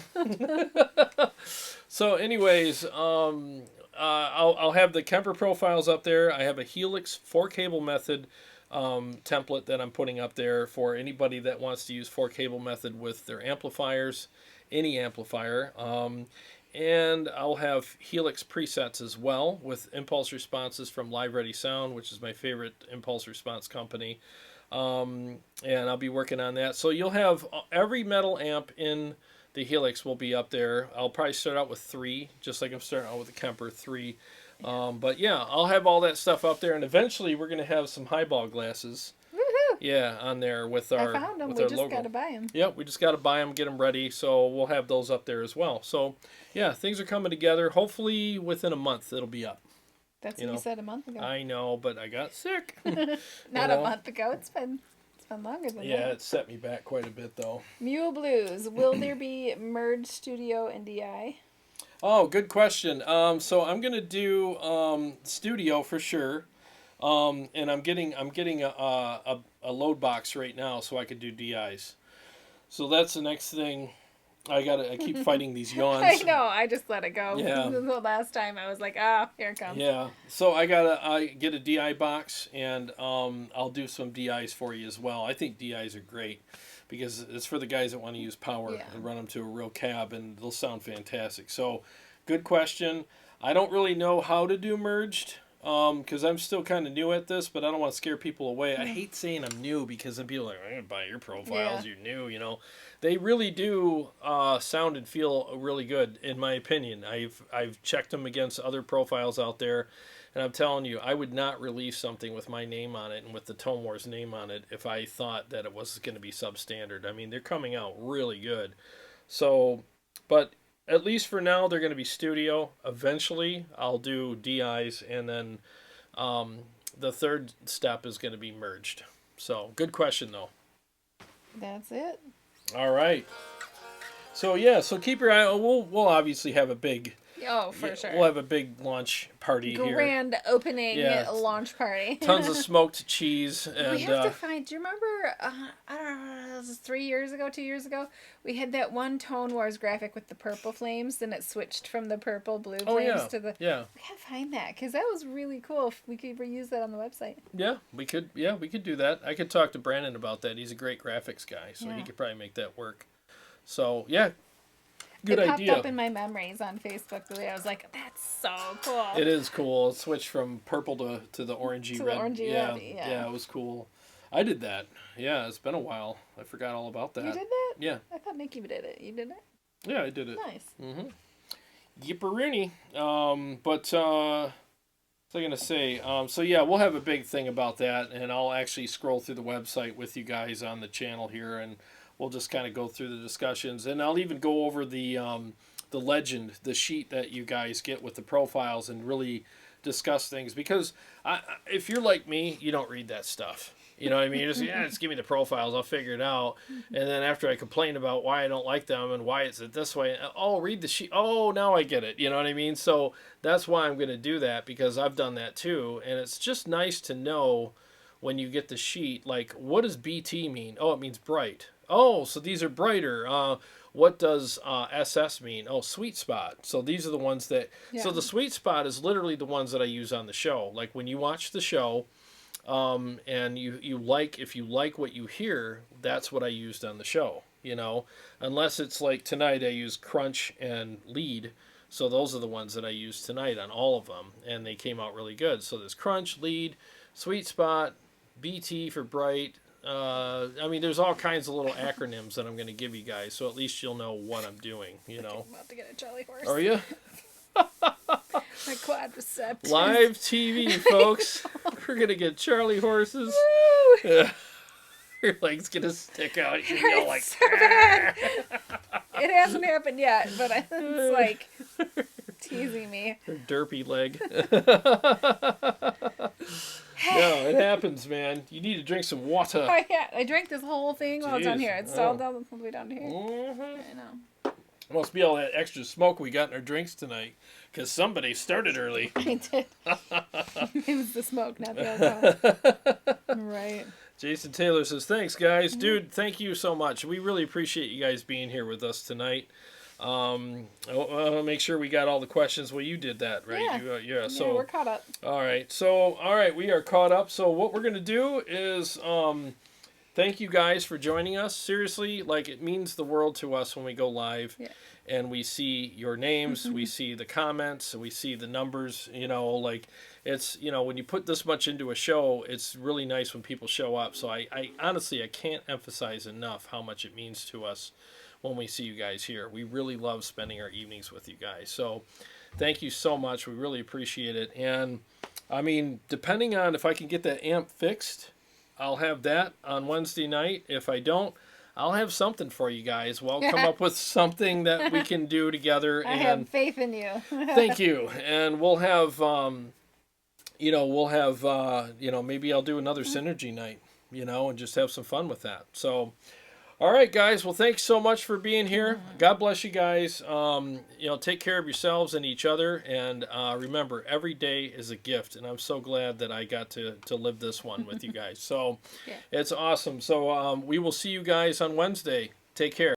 So anyways, I'll have the Kemper profiles up there. I have a Helix 4-cable method template that I'm putting up there for anybody that wants to use 4-cable method with their amplifiers, any amplifier. And I'll have Helix presets as well with impulse responses from Live Ready Sound, which is my favorite impulse response company. And I'll be working on that. So you'll have every metal amp in the Helix will be up there. I'll probably start out with 3, just like I'm starting out with the Kemper 3. But yeah, I'll have all that stuff up there. And eventually we're going to have some highball glasses. Yeah, on there with our
I found them.
with
We
our
just
logo.
got to buy them.
Yep, we just got to buy them, get them ready. So we'll have those up there as well. So yeah, things are coming together. Hopefully within a month it'll be up.
That's what you said a month ago.
I know, but I got sick.
Not a month ago. It's been longer than that.
Yeah, it set me back quite a bit though.
Mule Blues. Will there be merged studio and DI?
Oh, good question. So I'm gonna do studio for sure. And I'm getting a load box right now so I could do DIs. So that's the next thing. I keep fighting these yawns.
I know. I just let it go.
Yeah.
The last time I was like, here it comes.
Yeah. So I get a DI box, and I'll do some DIs for you as well. I think DIs are great because it's for the guys that want to use power and run them to a real cab, and they'll sound fantastic. So, good question. I don't really know how to do merged. Because I'm still kind of new at this, but I don't want to scare people away. I hate saying I'm new because then people are like, I'm going to buy your profiles, you're new, you know. They really do sound and feel really good, in my opinion. I've checked them against other profiles out there, and I'm telling you, I would not release something with my name on it and with the Tone Wars name on it if I thought that it was going to be substandard. I mean, they're coming out really good. So, but at least for now, they're going to be studio. Eventually, I'll do DIs, and then the third step is going to be merged. So, good question, though.
That's it.
All right. So, yeah, so keep your eye. We'll obviously have a big...
Oh, for sure.
We'll have a big launch party here.
Grand opening launch party.
Tons of smoked cheese. And,
we have to find. Do you remember? I don't know. This is 2 years ago. We had that one Tone Wars graphic with the purple flames, and it switched from the purple blue flames to the.
Yeah.
We gotta find that because that was really cool. If we could reuse that on the website.
Yeah, we could. Yeah, we could do that. I could talk to Brandon about that. He's a great graphics guy, so he could probably make that work. So yeah. Good idea.
It popped up in my memories on Facebook the way I was like, that's so cool.
It is cool. It switched from purple to the orangey red.
Yeah,
it was cool. I did that. Yeah, it's been a while. I forgot all about that.
You did that?
Yeah.
I thought Nikki did it. You did it?
Yeah, I did it.
Nice.
Yipperoony. What was I going to say? So, yeah, we'll have a big thing about that, and I'll actually scroll through the website with you guys on the channel here, and we'll just kind of go through the discussions. And I'll even go over the legend, the sheet that you guys get with the profiles, and really discuss things. Because if you're like me, you don't read that stuff. You know what I mean? You just give me the profiles. I'll figure it out. And then after I complain about why I don't like them and why it's this way, oh, read the sheet. Oh, now I get it. You know what I mean? So that's why I'm going to do that, because I've done that too. And it's just nice to know when you get the sheet, like, what does BT mean? Oh, it means bright. Oh, so these are brighter. What does SS mean? Oh, sweet spot. So these are the ones that... Yeah. So the sweet spot is literally the ones that I use on the show. Like when you watch the show... and if you like what you hear, that's what I used on the show, you know, unless it's like tonight I use crunch and lead. So those are the ones that I used tonight on all of them, and they came out really good. So there's crunch, lead, sweet spot, BT for bright. I mean, there's all kinds of little acronyms that I'm going to give you guys, so at least you'll know what I'm doing, you know.
I'm about to get a Charlie horse.
Are you?
My quadriceps.
Live TV, folks. We're going to get Charlie horses. Your leg's going to stick out. You're going to like...
so bad. It hasn't happened yet, but it's like teasing me.
Her derpy leg. No, it happens, man. You need to drink some water.
Oh, yeah. I drank this whole thing while it's on here. It's all down the way down here.
Mm-hmm.
I know.
Must be all that extra smoke we got in our drinks tonight, because somebody started early.
I did. It was the smoke, not the alcohol. Right.
Jason Taylor says, thanks, guys. Dude, thank you so much. We really appreciate you guys being here with us tonight. I'll make sure we got all the questions. Well, you did that, right?
Yeah.
So
we're caught up.
All right, we are caught up. So what we're going to do is... thank you guys for joining us. Seriously, like, it means the world to us when we go live and we see your names, we see the comments, we see the numbers, you know, like, it's, you know, when you put this much into a show, it's really nice when people show up. So I honestly, I can't emphasize enough how much it means to us when we see you guys here. We really love spending our evenings with you guys. So thank you so much. We really appreciate it. And I mean, depending on if I can get that amp fixed, I'll have that on Wednesday night. If I don't, I'll have something for you guys. We'll come up with something that we can do together.
I have faith in you.
Thank you. And we'll have, maybe I'll do another Synergy night, you know, and just have some fun with that. So, all right, guys. Well, thanks so much for being here. God bless you guys. Take care of yourselves and each other. And remember, every day is a gift. And I'm so glad that I got to live this one with you guys. So it's awesome. So we will see you guys on Wednesday. Take care.